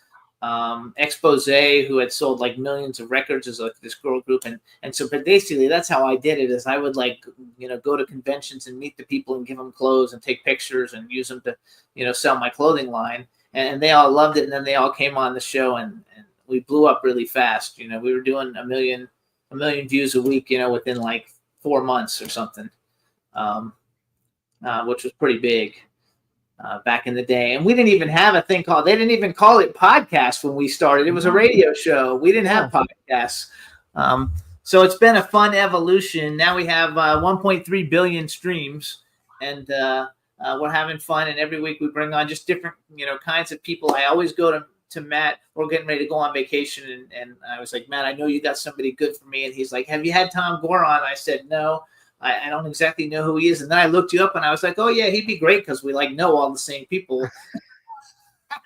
Expose, who had sold like millions of records as like this girl group, and so but basically that's how I did it. Is I would like, you know, go to conventions and meet the people and give them clothes and take pictures and use them to, you know, sell my clothing line, and they all loved it. And then they all came on the show, and we blew up really fast. You know, we were doing a million views a week, you know, within like 4 months or something. Which was pretty big back in the day. And we didn't even have a thing they didn't even call it podcast when we started. It was a radio show. We didn't have podcasts. So it's been a fun evolution. Now we have 1.3 billion streams, and we're having fun. And every week we bring on just different, you know, kinds of people. I always go to Matt. We're getting ready to go on vacation. And I was like, Matt, I know you got somebody good for me. And he's like, have you had Tom Gore on? I said, no. I don't exactly know who he is. And then I looked you up and I was like, oh yeah, he'd be great because we like know all the same people.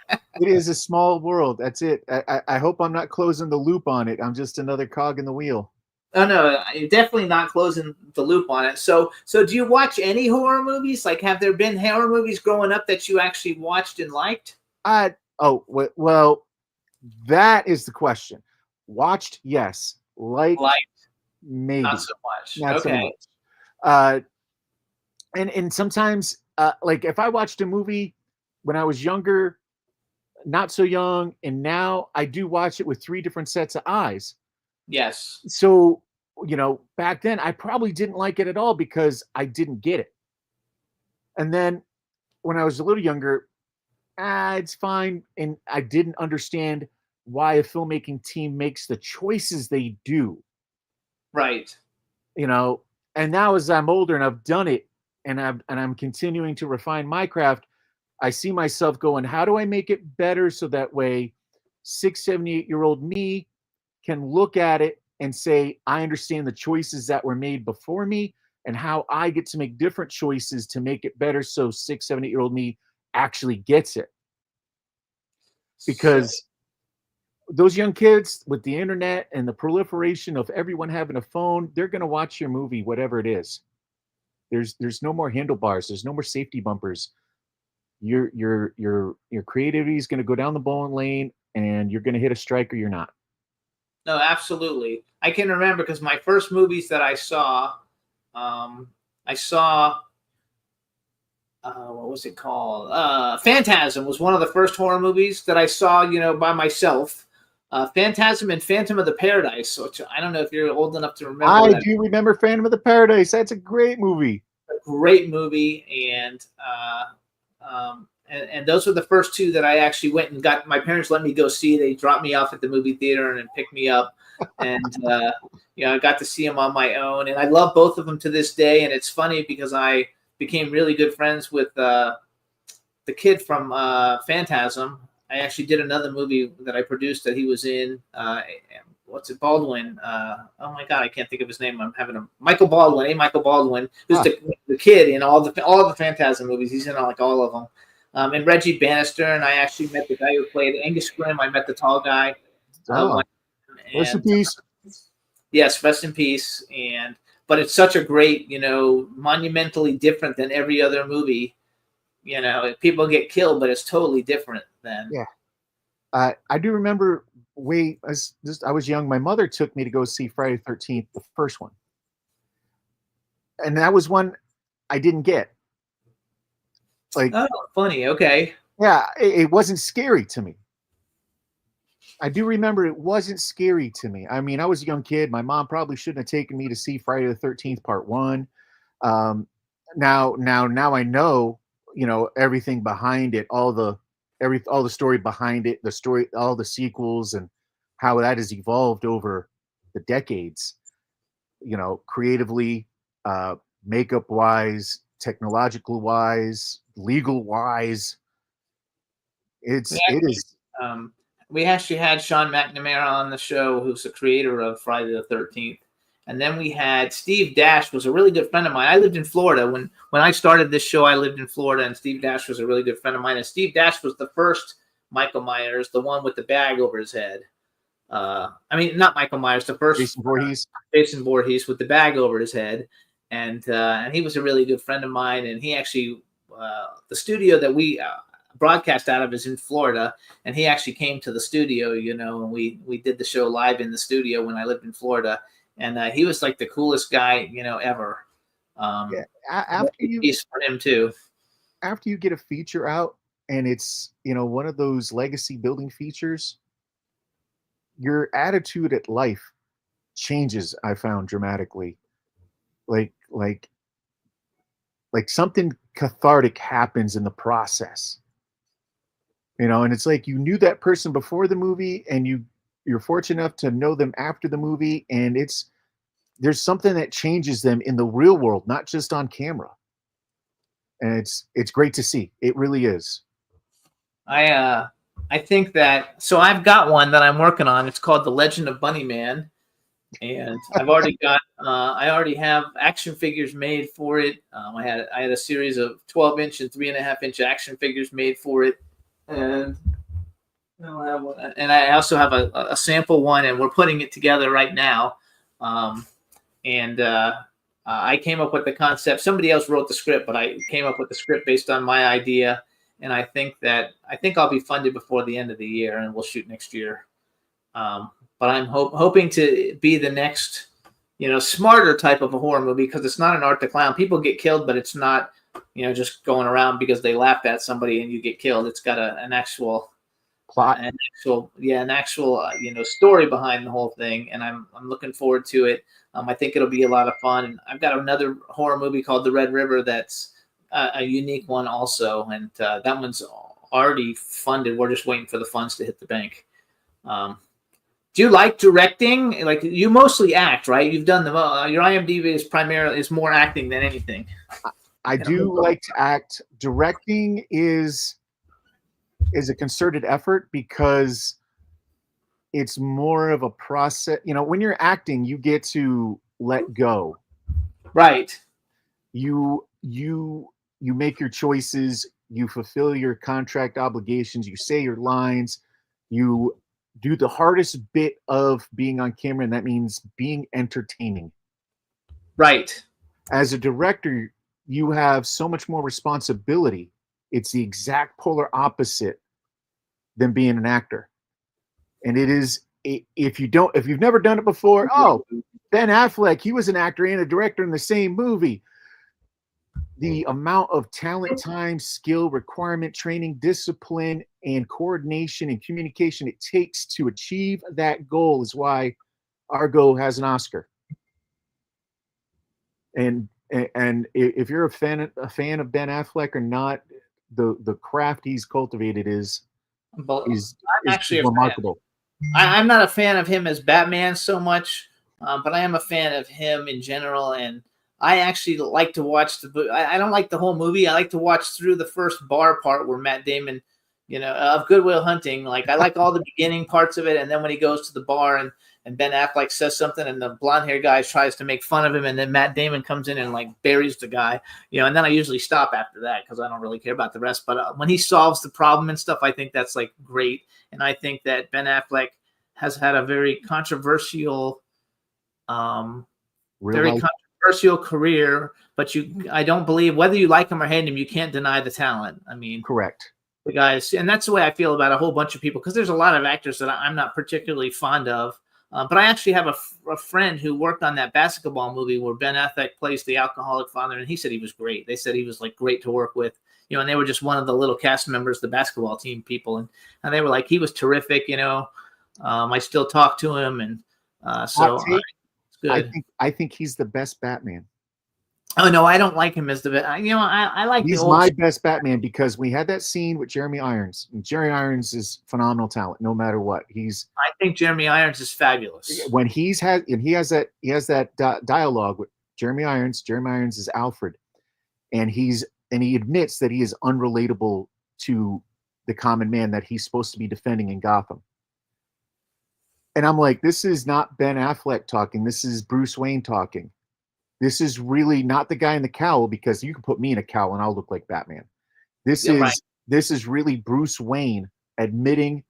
It is a small world. That's it. I hope I'm not closing the loop on it. I'm just another cog in the wheel. Oh no, you're definitely not closing the loop on it. So do you watch any horror movies? Like, have there been horror movies growing up that you actually watched and liked? Well, that is the question. Watched, yes. Liked, maybe. Not so much. Not okay. so much. And sometimes, like if I watched a movie when I was younger, not so young, and now I do watch it with 3 different sets of eyes. Yes. So, you know, back then I probably didn't like it at all because I didn't get it. And then when I was a little younger, it's fine. And I didn't understand why a filmmaking team makes the choices they do. Right. You know, and now as I'm older and I've done it and I'm continuing to refine my craft, I see myself going, how do I make it better so that way 6, 7, 8-year-old me can look at it and say, I understand the choices that were made before me, and how I get to make different choices to make it better so 6, 7, 8-year-old me actually gets it. Because those young kids with the internet and the proliferation of everyone having a phone, they're going to watch your movie, whatever it is. There's no more handlebars. There's no more safety bumpers. Your creativity is going to go down the bowling lane, and you're going to hit a strike or you're not. No, absolutely. I can remember because my first movies that I saw, what was it called? Phantasm was one of the first horror movies that I saw, by myself. Phantasm and Phantom of the Paradise, which I don't know if you're old enough to remember. I do remember Phantom of the Paradise. That's a great movie. A great movie, and those were the first two that I actually went and got. My parents let me go see. They dropped me off at the movie theater and then picked me up, and I got to see them on my own. And I love both of them to this day. And it's funny because I became really good friends with the kid from Phantasm. I actually did another movie that I produced that he was in. What's it? Baldwin. Oh my God, I can't think of his name. I'm having Michael Baldwin. Hey, Michael Baldwin, who's the kid in all the Phantasm movies. He's in like all of them. And Reggie Bannister, and I actually met the guy who played Angus Grimm. I met the tall guy. Rest in peace. Yes, rest in peace. But it's such a great, monumentally different than every other movie. People get killed, but it's totally different than. Yeah. I do remember I was young. My mother took me to go see Friday the 13th, the first one. And that was one I didn't get. Oh, funny. Okay. Yeah, it wasn't scary to me. I do remember it wasn't scary to me. I mean, I was a young kid. My mom probably shouldn't have taken me to see Friday the 13th Part 1. Now I know, everything behind it, all the story behind it, all the sequels, and how that has evolved over the decades. Creatively, makeup wise, technological wise, legal wise. It is. We actually had Sean McNamara on the show, who's the creator of Friday the 13th. And then we had Steve Dash, was a really good friend of mine. I lived in Florida. When I started this show, I lived in Florida, and Steve Dash was a really good friend of mine. And Steve Dash was the first Michael Myers, the one with the bag over his head. Not Michael Myers, the first Jason Voorhees with the bag over his head. And he was a really good friend of mine. And he actually, the studio that we broadcast out of is in Florida, and he actually came to the studio, and we did the show live in the studio when I lived in Florida. And he was like the coolest guy, ever. After he's for him too. After you get a feature out and it's, one of those legacy building features, your attitude at life changes, I found, dramatically. Like something cathartic happens in the process. And it's like you knew that person before the movie, and you're fortunate enough to know them after the movie, and there's something that changes them in the real world, not just on camera. And it's great to see. It really is. I think that, so I've got one that I'm working on. It's called The Legend of Bunny Man. And I've already got, I already have action figures made for it. I had a series of 12-inch and 3.5-inch action figures made for it. And I also have a sample one, and we're putting it together right now. I came up with the concept. Somebody else wrote the script, but I came up with the script based on my idea. And I think I'll be funded before the end of the year, and we'll shoot next year. But I'm hoping to be the next, smarter type of a horror movie, because it's not an art to clown. People get killed, but it's not, just going around because they laughed at somebody and you get killed. It's got an actual plot, an actual story behind the whole thing, and I'm looking forward to it. I think it'll be a lot of fun. And I've got another horror movie called The Red River that's a unique one also, and that one's already funded. We're just waiting for the funds to hit the bank. Do you like directing? Like, you mostly act, right? You've done your IMDb is more acting than anything. I do like to act. Directing is a concerted effort because it's more of a process. When you're acting, you get to let go. Right. you make your choices, you fulfill your contract obligations, you say your lines, you do the hardest bit of being on camera, and that means being entertaining. Right. As a director, you have so much more responsibility. It's the exact polar opposite than being an actor. And it is, if you've never done it before, oh, Ben Affleck, he was an actor and a director in the same movie. The amount of talent, time, skill, requirement, training, discipline, and coordination and communication it takes to achieve that goal is why Argo has an Oscar. And if you're a fan of Ben Affleck or not, the craft he's cultivated is actually a fan. remarkable. I'm not a fan of him as Batman so much, but I am a fan of him in general. And I actually like to watch I don't like the whole movie. I like to watch through the first bar part where Matt Damon, of Good Will Hunting. Like, I like all the beginning parts of it. And then when he goes to the bar and Ben Affleck says something and the blonde hair guy tries to make fun of him, and then Matt Damon comes in and like buries the guy, and then I usually stop after that because I don't really care about the rest. But when he solves the problem and stuff, I think that's like great. And I think that Ben Affleck has had a very controversial, controversial career, but I don't believe, whether you like him or hate him, you can't deny the talent. I mean, correct. The guys, and that's the way I feel about a whole bunch of people, because there's a lot of actors that I'm not particularly fond of. But I actually have a friend who worked on that basketball movie where Ben Affleck plays the alcoholic father, and he said he was great. They said he was like great to work with, and they were just one of the little cast members, the basketball team people, and they were like, he was terrific. I still talk to him, and so it's good. I think he's the best Batman. Oh no, I don't like him as the I like. He's my best Batman because we had that scene with Jeremy Irons. And Jeremy Irons is phenomenal talent, no matter what. I think Jeremy Irons is fabulous. When he has that dialogue with Jeremy Irons. Jeremy Irons is Alfred, and he admits that he is unrelatable to the common man that he's supposed to be defending in Gotham. And I'm like, this is not Ben Affleck talking. This is Bruce Wayne talking. This is really not the guy in the cowl, because you can put me in a cowl and I'll look like Batman. This is really Bruce Wayne admitting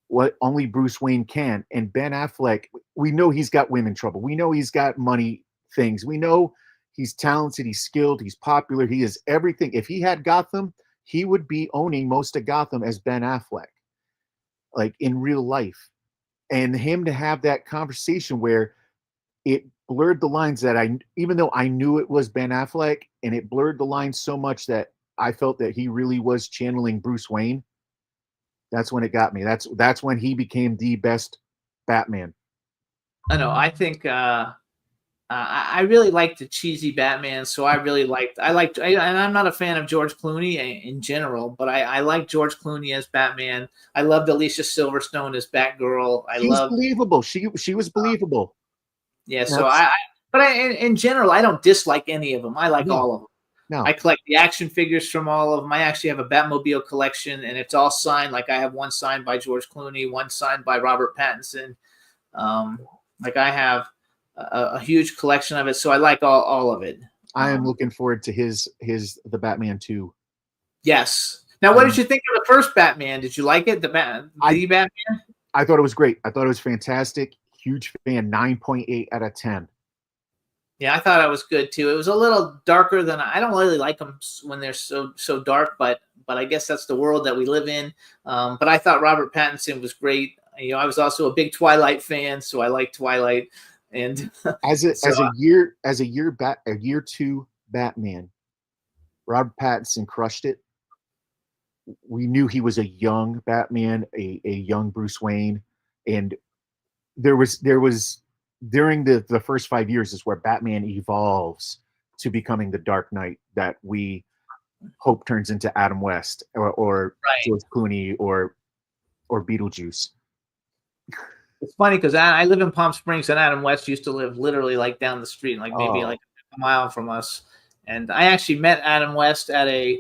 what only Bruce Wayne can. And Ben Affleck, we know he's got women trouble. We know he's got money things. We know he's talented, he's skilled, he's popular. He is everything. If he had Gotham, he would be owning most of Gotham as Ben Affleck, like in real life. And him to have that conversation where it blurred the lines that even though I knew it was Ben Affleck, and it blurred the lines so much that I felt that he really was channeling Bruce Wayne. That's when it got me. That's when he became the best Batman. I know. I think I really liked the cheesy Batman, so I liked, and I'm not a fan of George Clooney in general, but I like George Clooney as Batman. I loved Alicia Silverstone as Batgirl. She's believable. She was believable. Yeah, so in general, I don't dislike any of them. I like all of them. No. I collect the action figures from all of them. I actually have a Batmobile collection, and it's all signed. Like, I have one signed by George Clooney, one signed by Robert Pattinson. Like, I have a huge collection of it, so I like all of it. I am looking forward to the Batman 2. Yes. Now, what did you think of the first Batman? Did you like it? The Batman? I thought it was great. I thought it was fantastic. Huge fan. 9.8 out of 10. Yeah, I thought it was good too. It was a little darker than I don't really like them when they're so dark, but I guess that's the world that we live in. But I thought Robert Pattinson was great. I was also a big Twilight fan, so I like Twilight. And as a year 2 Batman, Robert Pattinson crushed it. We knew he was a young Batman, a young Bruce Wayne, and there was during the first 5 years is where Batman evolves to becoming the Dark Knight that we hope turns into Adam West or George Clooney or Beetlejuice. It's funny because I live in Palm Springs, and Adam West used to live literally like down the street, like maybe like a mile from us. And I actually met Adam West at I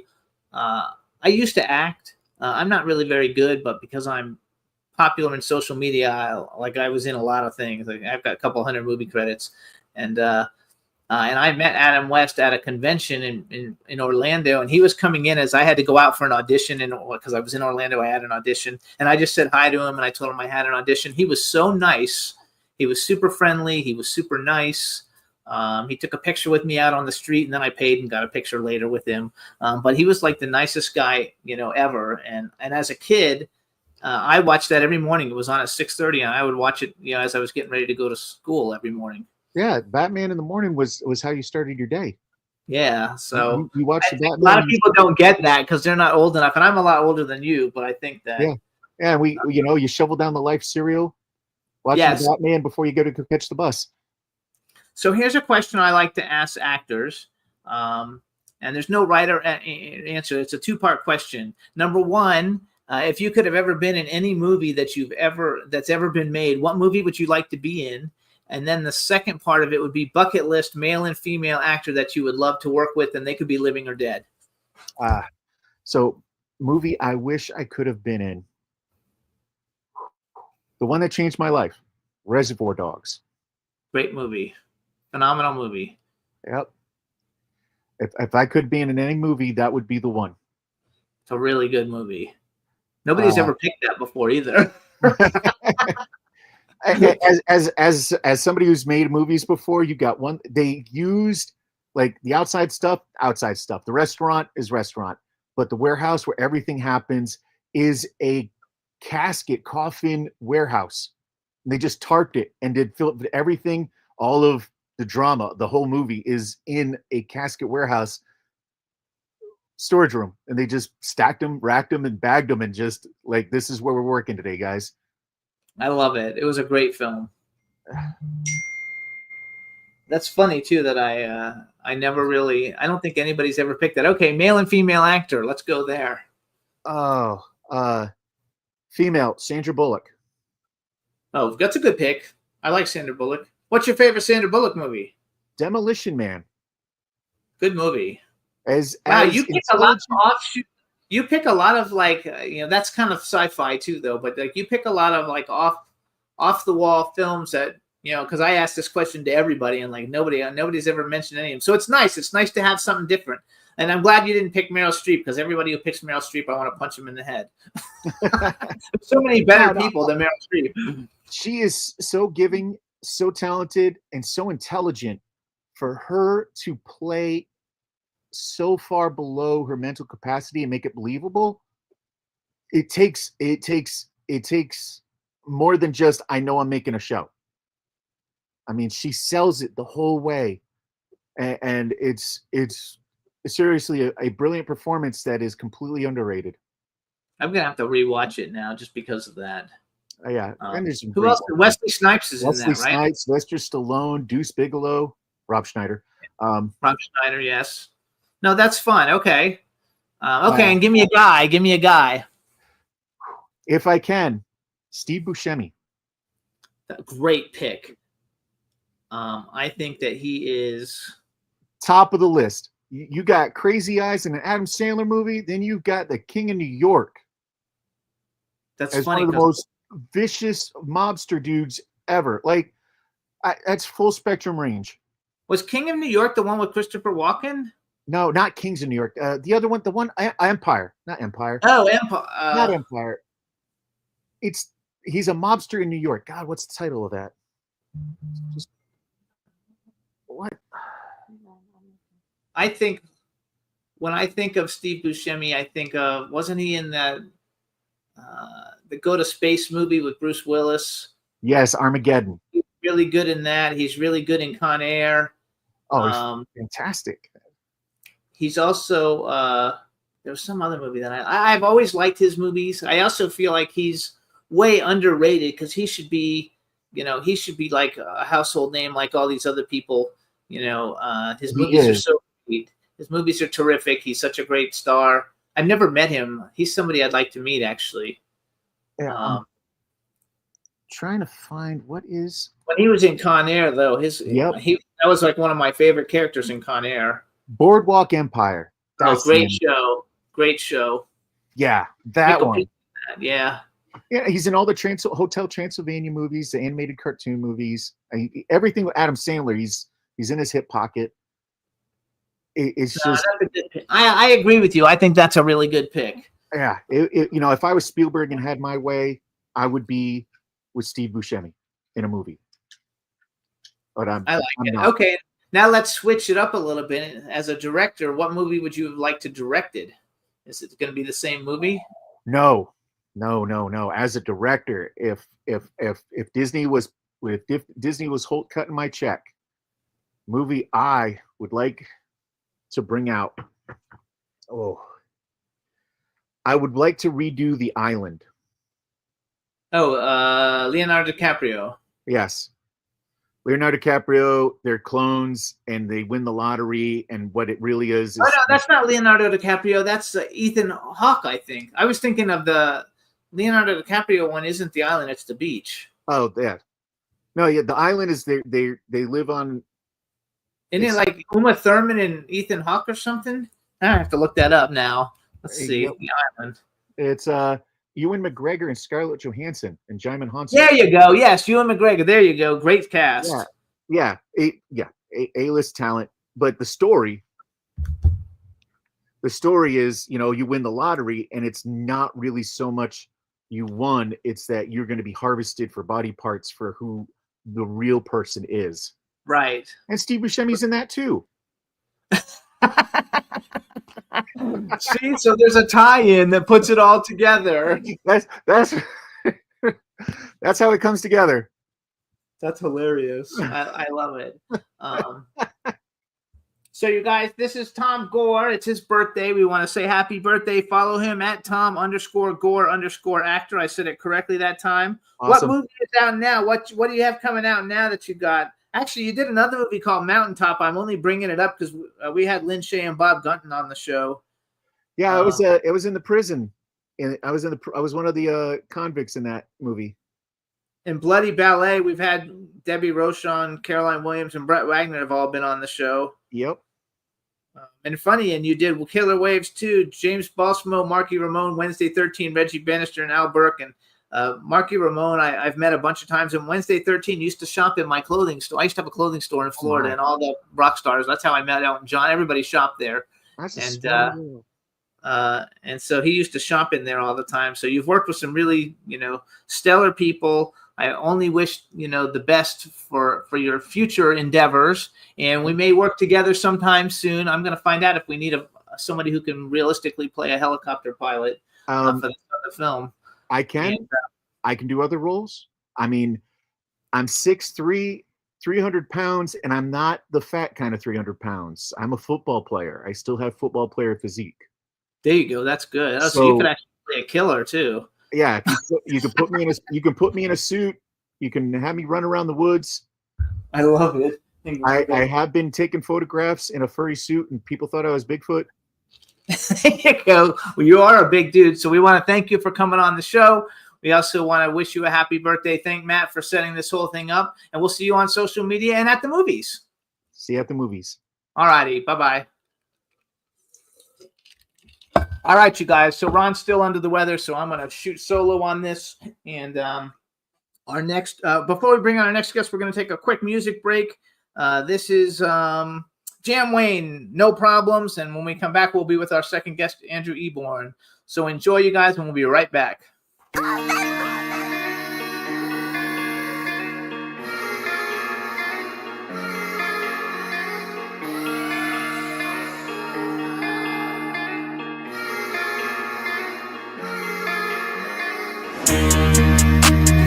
used to act. I'm not really very good, but because I'm popular in social media, I was in a lot of things. Like, I've got a couple hundred movie credits, and And I met Adam West at a convention in Orlando, and he was coming in as I had to go out for an audition, and because I was in Orlando, I had an audition, and I just said hi to him, and I told him I had an audition. He was so nice. He was super friendly. He was super nice. He took a picture with me out on the street, and then I paid and got a picture later with him. But he was like the nicest guy, ever. And as a kid, I watched that every morning. It was on at 6:30, and I would watch it, as I was getting ready to go to school every morning. Yeah, Batman in the morning was how you started your day. Yeah, so you watched the Batman. A lot of people don't get that because they're not old enough, and I'm a lot older than you. But I think that yeah, we you shovel down the life cereal, watching the Batman before you go to catch the bus. So here's a question I like to ask actors, and there's no right or answer. It's a two-part question. Number one, if you could have ever been in any movie that's ever been made, what movie would you like to be in? And then the second part of it would be bucket list male and female actor that you would love to work with, and they could be living or dead. So movie I wish I could have been in. The one that changed my life, Reservoir Dogs. Great movie. Phenomenal movie. Yep. If I could be in any movie, that would be the one. It's a really good movie. Nobody's ever picked that before either. As somebody who's made movies before, you got one. They used like the outside stuff. The restaurant is restaurant, but the warehouse where everything happens is a casket coffin warehouse. And they just tarped it and did everything. All of the drama, the whole movie is in a casket warehouse storage room, and they just stacked them, racked them, and bagged them, and just like, this is where we're working today, guys. I love it. It was a great film. That's funny too that I never really. I don't think anybody's ever picked that. Okay, male and female actor. Let's go there. Oh, female, Sandra Bullock. Oh, that's a good pick. I like Sandra Bullock. What's your favorite Sandra Bullock movie? Demolition Man. Good movie. Wow, you pick a lot of offshoot. You pick a lot of like that's kind of sci-fi too, though. But like you pick a lot of like off the wall films that because I asked this question to everybody and like nobody's ever mentioned any of them. So it's nice. It's nice to have something different. And I'm glad you didn't pick Meryl Streep because everybody who picks Meryl Streep, I want to punch him in the head. So many better people than Meryl Streep. She is so giving, so talented, and so intelligent. For her to play so far below her mental capacity and make it believable, it takes more than just, I know I'm making a show. I mean, she sells it the whole way, and it's seriously a brilliant performance that is completely underrated. I'm gonna have to rewatch it now just because of that. Yeah, and there's who else? Wesley Snipes is Wesley in that, right? Snipes, Sylvester Stallone, Deuce Bigelow, Rob Schneider. Rob Schneider, yes. No, that's fun. Okay. And give me a guy. Give me a guy. If I can, Steve Buscemi. Great pick. I think that he is top of the list. You got Crazy Eyes in an Adam Sandler movie. Then you've got The King of New York. That's as funny. One of the most vicious mobster dudes ever. Like, that's full spectrum range. Was King of New York the one with Christopher Walken? No, not Kings of New York. The other one, Empire, not Empire. Oh, Empire. Not Empire. He's a mobster in New York. God, what's the title of that? What? I think when I think of Steve Buscemi, I think of, wasn't he in that the Go to Space movie with Bruce Willis? Yes, Armageddon. He's really good in that. He's really good in Con Air. Oh, he's fantastic. He's also there was some other movie that I've always liked his movies. I also feel like he's way underrated because he should be like a household name like all these other people. His movies are so great. His movies are terrific. He's such a great star. I've never met him. He's somebody I'd like to meet, actually. Yeah, trying to find what is when he was in Con Air, though. That was like one of my favorite characters in Con Air. Boardwalk Empire. Great show. Great show. Yeah, that one. Yeah. Yeah, he's in all the Hotel Transylvania movies, the animated cartoon movies, everything with Adam Sandler. He's He's in his hip pocket. It's No, just, that's a good pick. I agree with you. I think that's a really good pick. yeah. If I was Spielberg and had my way, I would be with Steve Buscemi in a movie. But I'm I like it. not. Okay, now let's switch it up a little bit. As a director, what movie would you have liked to directed? Is it going to be the same movie? No. As a director, if Disney was cutting my check, movie I would like to bring out. I would like to redo The Island. Oh, Leonardo DiCaprio. Yes. Leonardo DiCaprio, they're clones and they win the lottery, and what it really is Oh, no, that's not Leonardo DiCaprio. That's Ethan Hawke, I think. I was thinking of the Leonardo DiCaprio one. Isn't The Island? It's the beach. Oh, yeah. No, yeah, The Island is they live on. Isn't it like Uma Thurman and Ethan Hawke or something? I have to look that up now. Let's see. Yep. The Island. It's Ewan McGregor and Scarlett Johansson and Jaimin Hansen. There you go. Yes, Ewan McGregor. There you go. Great cast. Yeah. A-list talent. But the story is, you win the lottery, and it's not really so much you won, it's that you're going to be harvested for body parts for who the real person is. Right. And Steve Buscemi's in that too. See, so there's a tie-in that puts it all together. That's how it comes together. That's hilarious. I love it. So you guys, this is Tom Gore. It's his birthday. We want to say happy birthday. Follow him at Tom_Gore_actor. I said it correctly that time. Awesome. What movie is out now? What do you have coming out now that you got? Actually, you did another movie called Mountaintop. I'm only bringing it up because we had Lynn Shay and Bob Gunton on the show. Yeah, it was in the prison, and I was one of the convicts in that movie. In Bloody Ballet, we've had Debbie Rochon, Caroline Williams, and Brett Wagner have all been on the show. Yep. And funny, and you did Killer Waves too. James Balsamo, Marky Ramone, Wednesday 13, Reggie Bannister, and Al Burke. And Marky Ramone, I've met a bunch of times. And Wednesday 13 used to shop in my clothing store. I used to have a clothing store in Florida, and all the rock stars. That's how I met Elton John. Everybody shopped there. And so he used to shop in there all the time. So you've worked with some really, stellar people. I only wish, the best for your future endeavors. And we may work together sometime soon. I'm going to find out if we need somebody who can realistically play a helicopter pilot for the film. I can. And, I can do other roles. I mean, I'm 6'3", 300 pounds, and I'm not the fat kind of 300 pounds. I'm a football player. I still have football player physique. There you go. That's good. So you could actually play a killer too. Yeah, you can put me in a suit. You can have me run around the woods. I love it. I have been taking photographs in a furry suit, and people thought I was Bigfoot. There you go. Well, you are a big dude, so we want to thank you for coming on the show. We also want to wish you a happy birthday. Thank Matt for setting this whole thing up, and we'll see you on social media and at the movies. See you at the movies. All righty. Bye-bye. All right, you guys. So Ron's still under the weather, so I'm going to shoot solo on this. And our next, before we bring on our next guest, we're going to take a quick music break. This is Jam Wayne, No Problems. And when we come back, we'll be with our second guest, Andrew Eborn. So enjoy, you guys, and we'll be right back.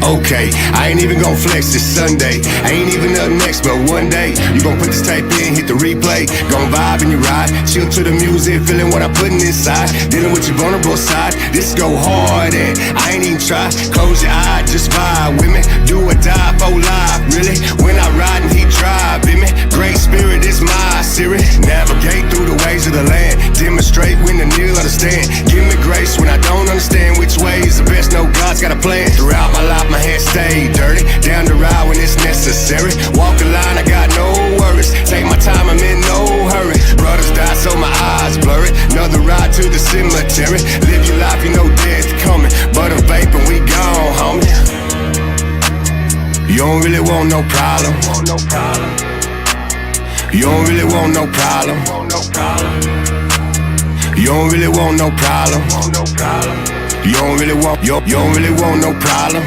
Okay, I ain't even gon' flex this Sunday. I ain't even up next, but one day you gon' put this tape in, hit the replay, gon' vibe and you ride, chill to the music, feeling what I'm putting inside, dealing with your vulnerable side. This go hard and I ain't even try. Close your eye, just vibe with me, do or die for life. Really, when I ride and he drive, in me, great spirit is my Siri. Navigate through the ways of the land, demonstrate when the new understand. Give me grace when I don't understand which way is the best. No, God's got a plan. Throughout my life, my hands stay dirty, down the ride when it's necessary. Walk the line, I got no worries. Take my time, I'm in no hurry. Brothers die, so my eyes blurry. Another ride to the cemetery. Live your life, you know death coming, but a vapor, we gone, homie. You don't really want no problem. You don't really want no problem. You don't really want no problem. You don't really want, you don't really want no problem.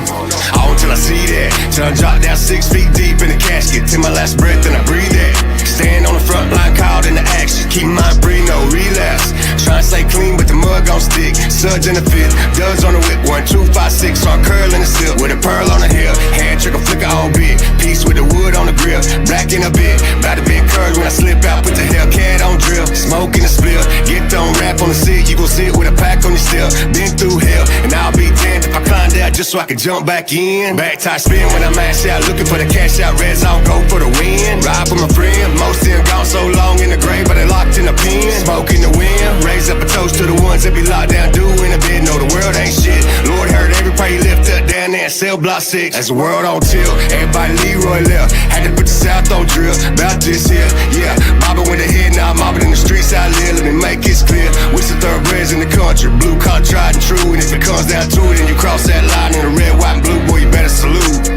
All till I see that, till I drop down 6 feet deep in the casket, till my last breath and I breathe that. Stand on the front line, called into action. Keep my mind free, no relapse. Try to stay clean, but the mud gon' stick. Suds in the fifth, duds on the whip. 1, 2, 5, 6, on curl in the silk with a pearl on the hip. Hand trigger flicker all big. Piece with the wood on the grill. Black in a bit, about to be encouraged when I slip out. Put the Hellcat on drill. Smoke in the spill. Get thrown rap on the seat. You gon' sit with a pack on your still. Been through hell, and I'll be damned if I climbed out just so I can jump back in. Back tie spin when I mash out. Looking for the cash out. Red zone, go for the win. Ride for my friend. Most of them gone so long in the grave, but they locked in the pen. Smoke in the wind. Raise up a toast to the ones that be locked down. Do in a bed. Know the world ain't shit. Lord heard every prayer you lift up down there in cell block 6. As the world on tilt, everybody Leroy left. Had to put the South on drill. About this here, yeah. Bobbing with the head, now I'm mobbing in the streets I live. Let me make it clear. With the thoroughbreds in the country. Blue collar, tried and true. And if it comes down to it, and you cross that line in the red, white, and blue, boy, you better salute.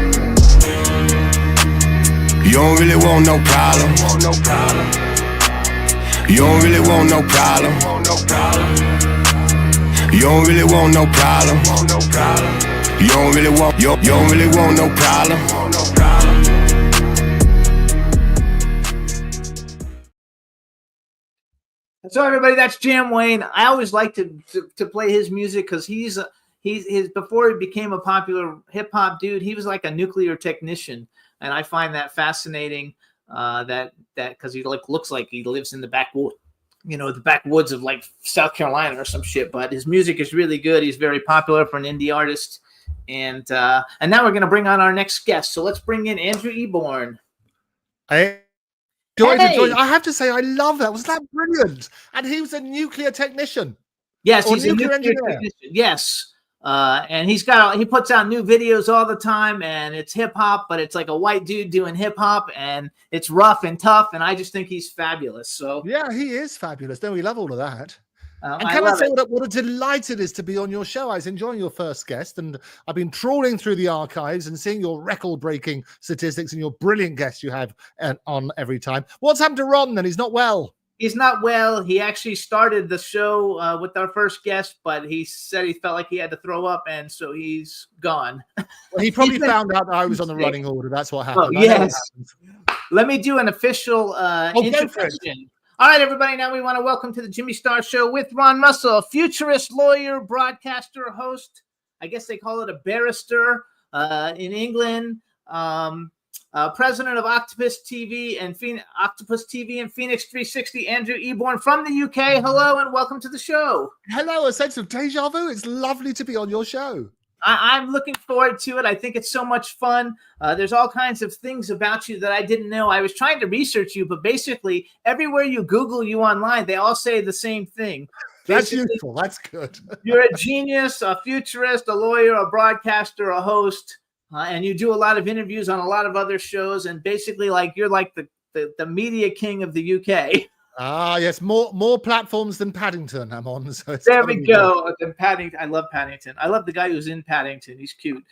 You don't really want no problem. You don't really want no problem. You don't really want no problem. You don't really want, you don't really want no problem. So everybody, that's Jam Wayne. I always like to play his music because he's before he became a popular hip hop dude, he was like a nuclear technician, and I find that fascinating. That because he like looks like he lives in the backwoods, the backwoods of like South Carolina or some shit. But his music is really good. He's very popular for an indie artist, and now we're gonna bring on our next guest. So let's bring in Andrew Eborn. Hey. Joy, I have to say, I love that. Wasn't that brilliant? And he was a nuclear technician. Yes, he's a nuclear engineer. Yes. And he puts out new videos all the time, and it's hip hop, but it's like a white dude doing hip hop, and it's rough and tough. And I just think he's fabulous. So yeah, he is fabulous. Don't we love all of that? And I can I say love what a delight it is to be on your show? I was enjoying your first guest, and I've been trawling through the archives and seeing your record-breaking statistics and your brilliant guests you have on every time. What's happened to Ron then? He's not well. He's not well. He actually started the show with our first guest, but he said he felt like he had to throw up, and so he's gone. Well, he probably found out that I was on the running order. That's what happened. Oh, yes. Let me do an official introduction. All right, everybody, now we want to welcome to the Jimmy Star Show with Ron Russell, futurist, lawyer, broadcaster, host. I guess they call it a barrister in England. President of Octopus TV and Phoenix 360, Andrew Eborn from the UK. Hello and welcome to the show. Hello, a sense of deja vu. It's lovely to be on your show. I'm looking forward to it. I think it's so much fun. There's all kinds of things about you that I didn't know. I was trying to research you, but basically everywhere you Google you online, they all say the same thing. That's useful. That's good. You're a genius, a futurist, a lawyer, a broadcaster, a host, and you do a lot of interviews on a lot of other shows. And basically, like you're like the media king of the UK. Ah, yes, more platforms than Paddington I'm on. So there we go. Paddington. I love Paddington. I love the guy who's in Paddington. He's cute.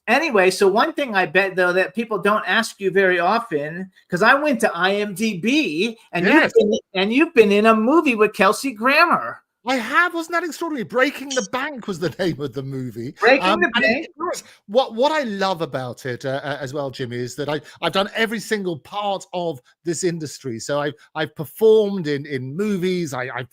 Anyway, so one thing I bet though that people don't ask you very often, because I went to IMDb and you've been in a movie with Kelsey Grammer. I have. Wasn't that extraordinary? Breaking the Bank was the name of the movie. Breaking the Bank. What I love about it as well, Jimmy, is that I've done every single part of this industry. So I've performed in movies. I've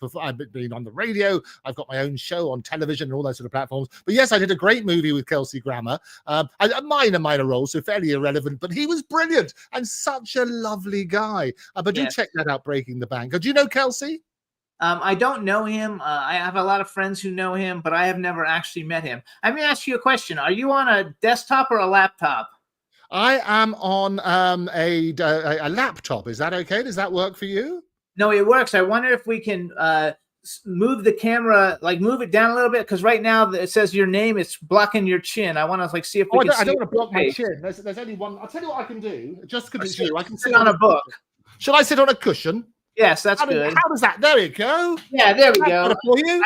been on the radio. I've got my own show on television and all those sort of platforms. But yes, I did a great movie with Kelsey Grammer. A minor role, so fairly irrelevant. But he was brilliant and such a lovely guy. But do check that out, Breaking the Bank. Do you know Kelsey? I don't know him. I have a lot of friends who know him, but I have never actually met him. Let me ask you a question. Are you on a desktop or a laptop? I am on a laptop. Is that okay? Does that work for you? No, it works. I wonder if we can move the camera, like move it down a little bit, because right now it says your name. It's blocking your chin. I want to see if we can. I don't want to block my chin. There's only one. I'll tell you what I can do. Just because it's you, I can sit on a book. Should I sit on a cushion? Yes, that's good. How does that? There we go. Yeah, there we go. For you?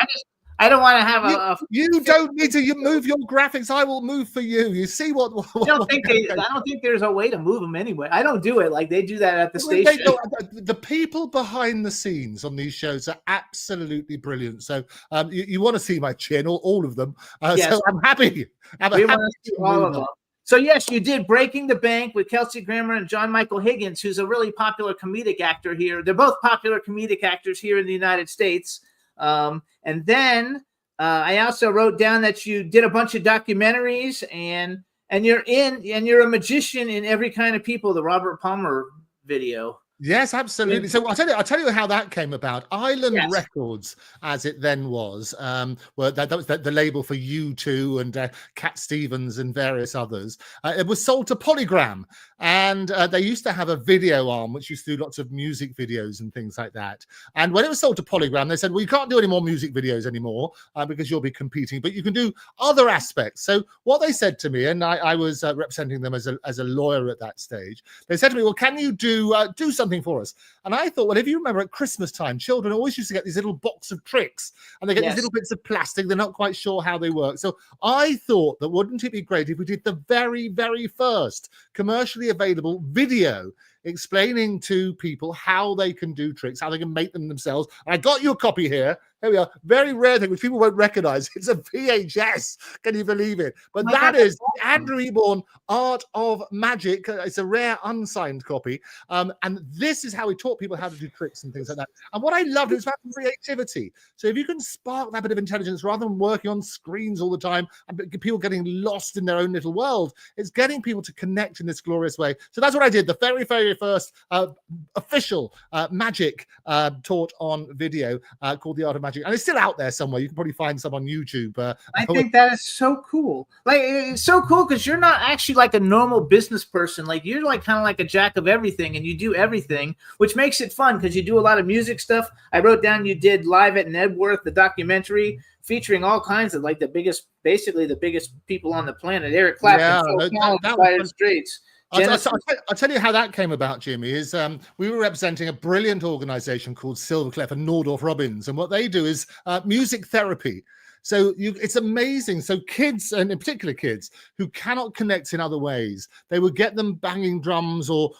I don't want to have a. You don't need to. You move your graphics. I will move for you. You see what? I don't think there's a way to move them anyway. I don't do it like they do that at the Well, station. the people behind the scenes on these shows are absolutely brilliant. So you want to see my chin, all of them. Yes. So I'm happy. We want to see all of them. So yes, you did Breaking the Bank with Kelsey Grammer and John Michael Higgins, who's a really popular comedic actor here. They're both popular comedic actors here in the United States. And then I also wrote down that you did a bunch of documentaries and you're a magician in Every Kind of People, the Robert Palmer video. Yes, absolutely. So I'll tell you how that came about. Island Records, as it then was, that was the label for U2 and Cat Stevens and various others. It was sold to Polygram, and they used to have a video arm which used to do lots of music videos and things like that. And when it was sold to Polygram, they said, "Well, you can't do any more music videos anymore because you'll be competing, but you can do other aspects." So what they said to me, and I was representing them as a lawyer at that stage, they said to me, "Well, can you do something for us?" And I thought, well, if you remember at Christmas time, children always used to get these little box of tricks, and they get these little bits of plastic. They're not quite sure how they work. So I thought that wouldn't it be great if we did the very, very first commercially available video explaining to people how they can do tricks, how they can make them themselves. And I got you a copy here. Here we are. Very rare thing which people won't recognize. It's a VHS. Can you believe it? But that is Andrew Eborn, Art of Magic. It's a rare unsigned copy. And this is how he taught people how to do tricks and things like that. And what I loved was about creativity. So if you can spark that bit of intelligence rather than working on screens all the time and people getting lost in their own little world, it's getting people to connect in this glorious way. So that's what I did. The very, very first official magic taught on video called The Art of Magic. And it's still out there somewhere. You can probably find some on YouTube. I think that is so cool. Like, it's so cool because you're not actually like a normal business person. Like, you're like kind of like a jack of everything, and you do everything, which makes it fun because you do a lot of music stuff. I wrote down you did Live at Nebworth, the documentary featuring all kinds of like basically the biggest people on the planet. Eric Clapton, Dire Straits. I'll tell you how that came about, Jimmy, is we were representing a brilliant organization called Silverclef and Nordorf Robbins, and what they do is music therapy. So it's amazing. So kids, and in particular kids, who cannot connect in other ways, they would get them banging drums or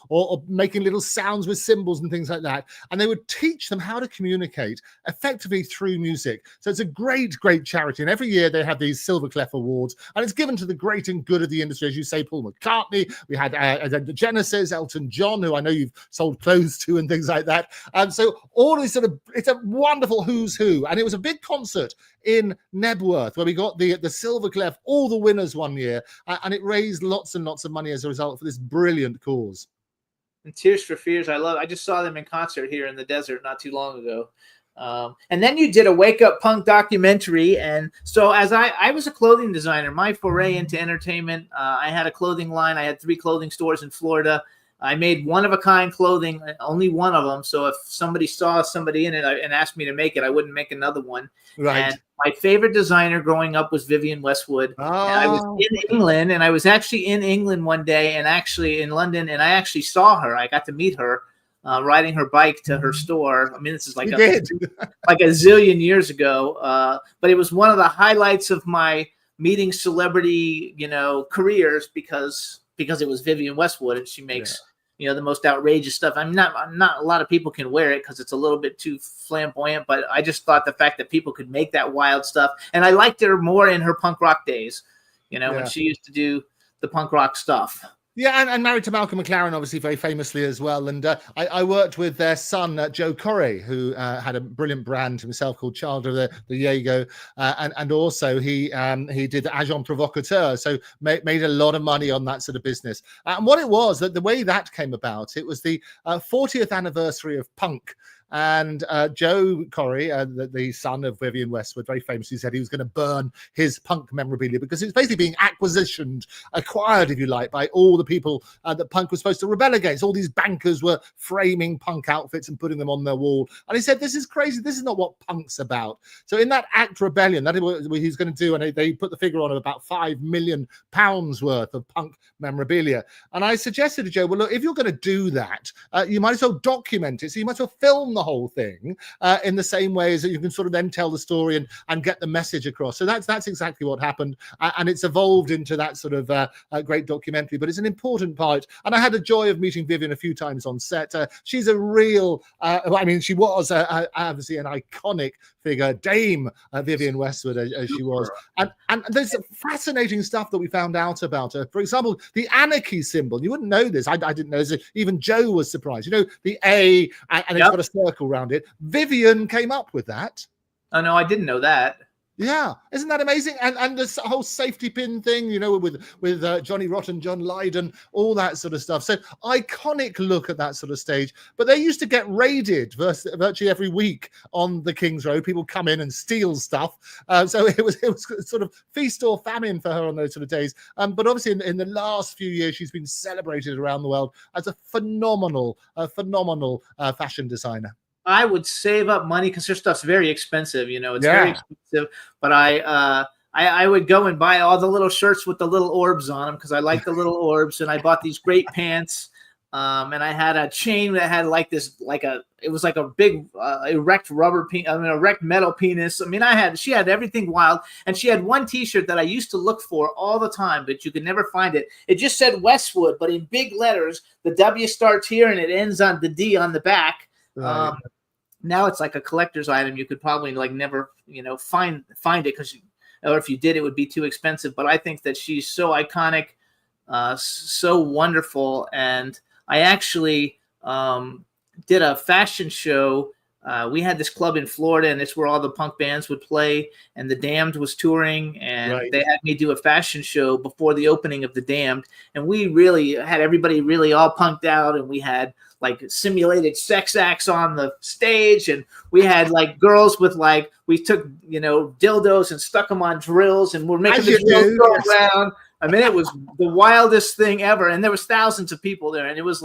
making little sounds with cymbals and things like that. And they would teach them how to communicate effectively through music. So it's a great, great charity. And every year they have these Silverclef Awards, and it's given to the great and good of the industry. As you say, Paul McCartney, we had the Genesis, Elton John, who I know you've sold clothes to and things like that. And so all these it's a wonderful who's who. And it was a big concert in Nebworth, where we got the Silverclef, all the winners one year, and it raised lots and lots of money as a result for this brilliant cause. And Tears for Fears, I just saw them in concert here in the desert not too long ago. And then you did a Wake Up Punk documentary. And so as I was a clothing designer, my foray into entertainment, I had a clothing line. I had 3 clothing stores in Florida. I made one-of-a-kind clothing, only one of them. So if somebody saw somebody in it and asked me to make it, I wouldn't make another one. Right. And my favorite designer growing up was Vivienne Westwood. And I was in England, and I was actually in England one day and actually in London, and I actually saw her. I got to meet her riding her bike to her store. I mean, this is like a zillion years ago. But it was one of the highlights of my meeting celebrity, careers because it was Vivienne Westwood, and she makes the most outrageous stuff. I mean, not a lot of people can wear it because it's a little bit too flamboyant, but I just thought the fact that people could make that wild stuff, and I liked her more in her punk rock days, when she used to do the punk rock stuff. Yeah, and married to Malcolm McLaren, obviously, very famously as well. And I worked with their son, Joe Corey, who had a brilliant brand himself called Child of the Jaego. And also he did the Agent Provocateur, so made a lot of money on that sort of business. And what it was, that the way that came about, it was the 40th anniversary of punk. And Joe Corey, the son of Vivienne Westwood, very famously said he was going to burn his punk memorabilia because it's basically being acquired, if you like, by all the people that punk was supposed to rebel against. All these bankers were framing punk outfits and putting them on their wall. And he said, this is crazy. This is not what punk's about. So in that act rebellion, that is what he was going to do. And they put the figure on of about £5 million worth of punk memorabilia. And I suggested to Joe, well, look, if you're going to do that, you might as well document it. So you might as well film the whole thing in the same way as that you can sort of then tell the story and get the message across. So that's exactly what happened, and it's evolved into that sort of great documentary. But it's an important part, and I had the joy of meeting Vivienne a few times on set. She's a real, I mean, she was obviously an iconic figure, Dame Vivienne Westwood, as she was. And there's some fascinating stuff that we found out about her. For example, the anarchy symbol. You wouldn't know this. I didn't know this. Even Joe was surprised. You know, the A, and it's got a circle around it. Vivienne came up with that. Oh, no, I didn't know that. Yeah, isn't that amazing? And this whole safety pin thing, you know, with Johnny Rotten, John Lydon, all that sort of stuff. So iconic look at that sort of stage. But they used to get raided virtually every week on the King's Road. People come in and steal stuff. So it was sort of feast or famine for her on those sort of days. But obviously in the last few years, she's been celebrated around the world as a phenomenal fashion designer. I would save up money because her stuff's very expensive. You know, it's very expensive. But I would go and buy all the little shirts with the little orbs on them because I like the little orbs. And I bought these great pants. And I had a chain that had it was like a big erect erect metal penis. I mean, she had everything wild. And she had one T-shirt that I used to look for all the time, but you could never find it. It just said Westwood, but in big letters. The W starts here and it ends on the D on the back. Right. Now it's like a collector's item. You could probably never, find it or if you did, it would be too expensive. But I think that she's so iconic, so wonderful. And I actually did a fashion show. We had this club in Florida, and it's where all the punk bands would play. And the Damned was touring, and they had me do a fashion show before the opening of the Damned. And we really had everybody really all punked out, and we had simulated sex acts on the stage, and we had girls with we took dildos and stuck them on drills, and we're making the drills go around. I mean, it was the wildest thing ever, and there was thousands of people there, and it was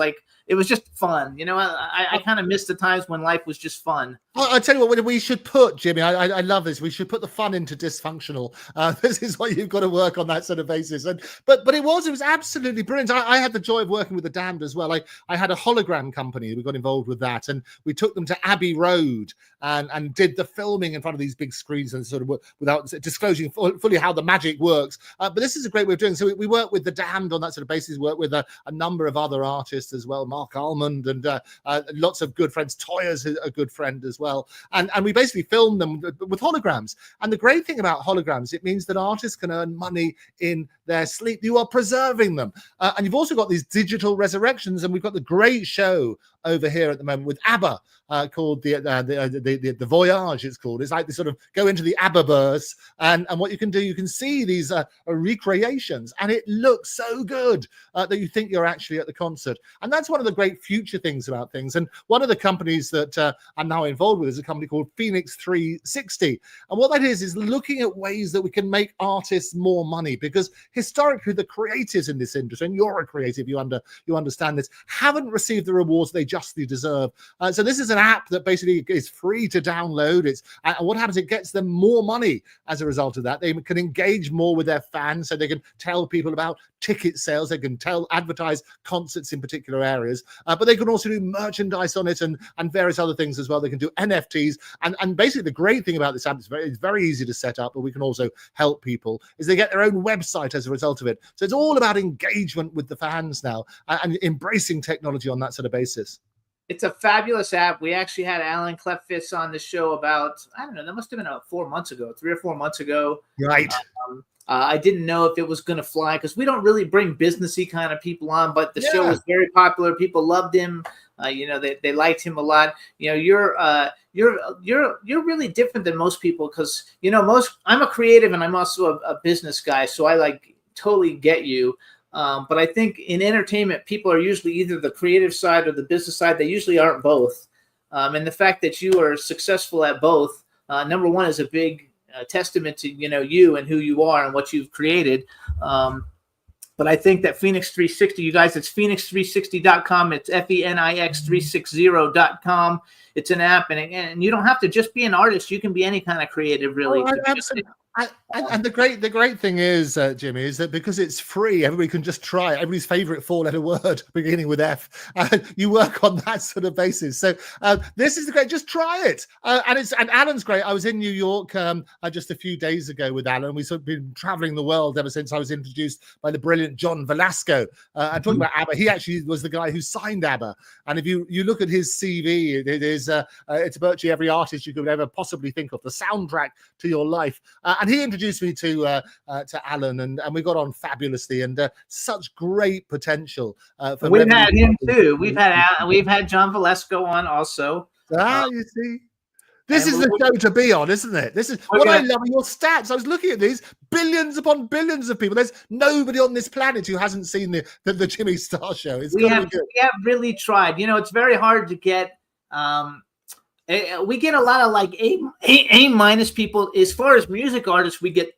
just fun. I kind of miss the times when life was just fun. I tell you what, we should put, Jimmy, I love this. We should put the fun into dysfunctional. This is what you've got to work on, that sort of basis. But it was absolutely brilliant. I had the joy of working with the Damned as well. I had a hologram company. We got involved with that, and we took them to Abbey Road and did the filming in front of these big screens and sort of without disclosing fully how the magic works. But this is a great way of doing it. So we work with the Damned on that sort of basis. Work with a number of other artists as well, Mark Almond, and lots of good friends. Toya's a good friend as well. And we basically filmed them with holograms. And the great thing about holograms, it means that artists can earn money in their sleep. You are preserving them. And you've also got these digital resurrections. And we've got the great show over here at the moment with ABBA called the Voyage, it's called. It's like they sort of go into the ABBA-verse, and what you can do, you can see these recreations, and it looks so good that you think you're actually at the concert. And that's one of the great future things about things. And one of the companies that I'm now involved with is a company called Phoenix 360. And what that is looking at ways that we can make artists more money, because historically the creatives in this industry, and you're a creative, you understand this, haven't received the rewards they justly deserve. So this is an app that basically is free to download. It's and what happens, it gets them more money as a result of that. They can engage more with their fans, so they can tell people about ticket sales, they can advertise concerts in particular areas, but they can also do merchandise on it and various other things as well. They can do NFTs, and basically the great thing about this app is it's very easy to set up, but we can also help people, is they get their own website as a result of it. So it's all about engagement with the fans now, and embracing technology on that sort of basis. It's a fabulous app. We actually had Alan Cleftis on the show about, I don't know, that must have been 3 or 4 months ago. Right. I didn't know if it was going to fly because we don't really bring businessy kind of people on, but the show was very popular. People loved him. They liked him a lot. You're really different than most people because, I'm a creative and I'm also a business guy. So I totally get you. But I think in entertainment, people are usually either the creative side or the business side. They usually aren't both. And the fact that you are successful at both, number one, is a big testament to, you and who you are and what you've created. But I think that Phoenix 360, you guys, it's phoenix360.com. It's FENIX360.com. It's an app, and you don't have to just be an artist. You can be any kind of creative, really. And the great thing is, Jimmy, is that because it's free, everybody can just try it. Everybody's favorite four-letter word beginning with F. You work on that sort of basis. So this is the great. Just try it. And Alan's great. I was in New York just a few days ago with Alan. We've sort of been traveling the world ever since I was introduced by the brilliant John Velasco. And talking about ABBA, he actually was the guy who signed ABBA. And if you look at his CV, it's virtually every artist you could ever possibly think of, the soundtrack to your life. And he introduced me to Alan, and we got on fabulously, and such great potential. We've had him too. We've had John Velasco on also. You see. This is the show to be on, isn't it? This is what I love in your stats. I was looking at these billions upon billions of people. There's nobody on this planet who hasn't seen the Jimmy Star Show. We have really tried. It's very hard to get. We get a lot of like A minus people. As far as music artists, we get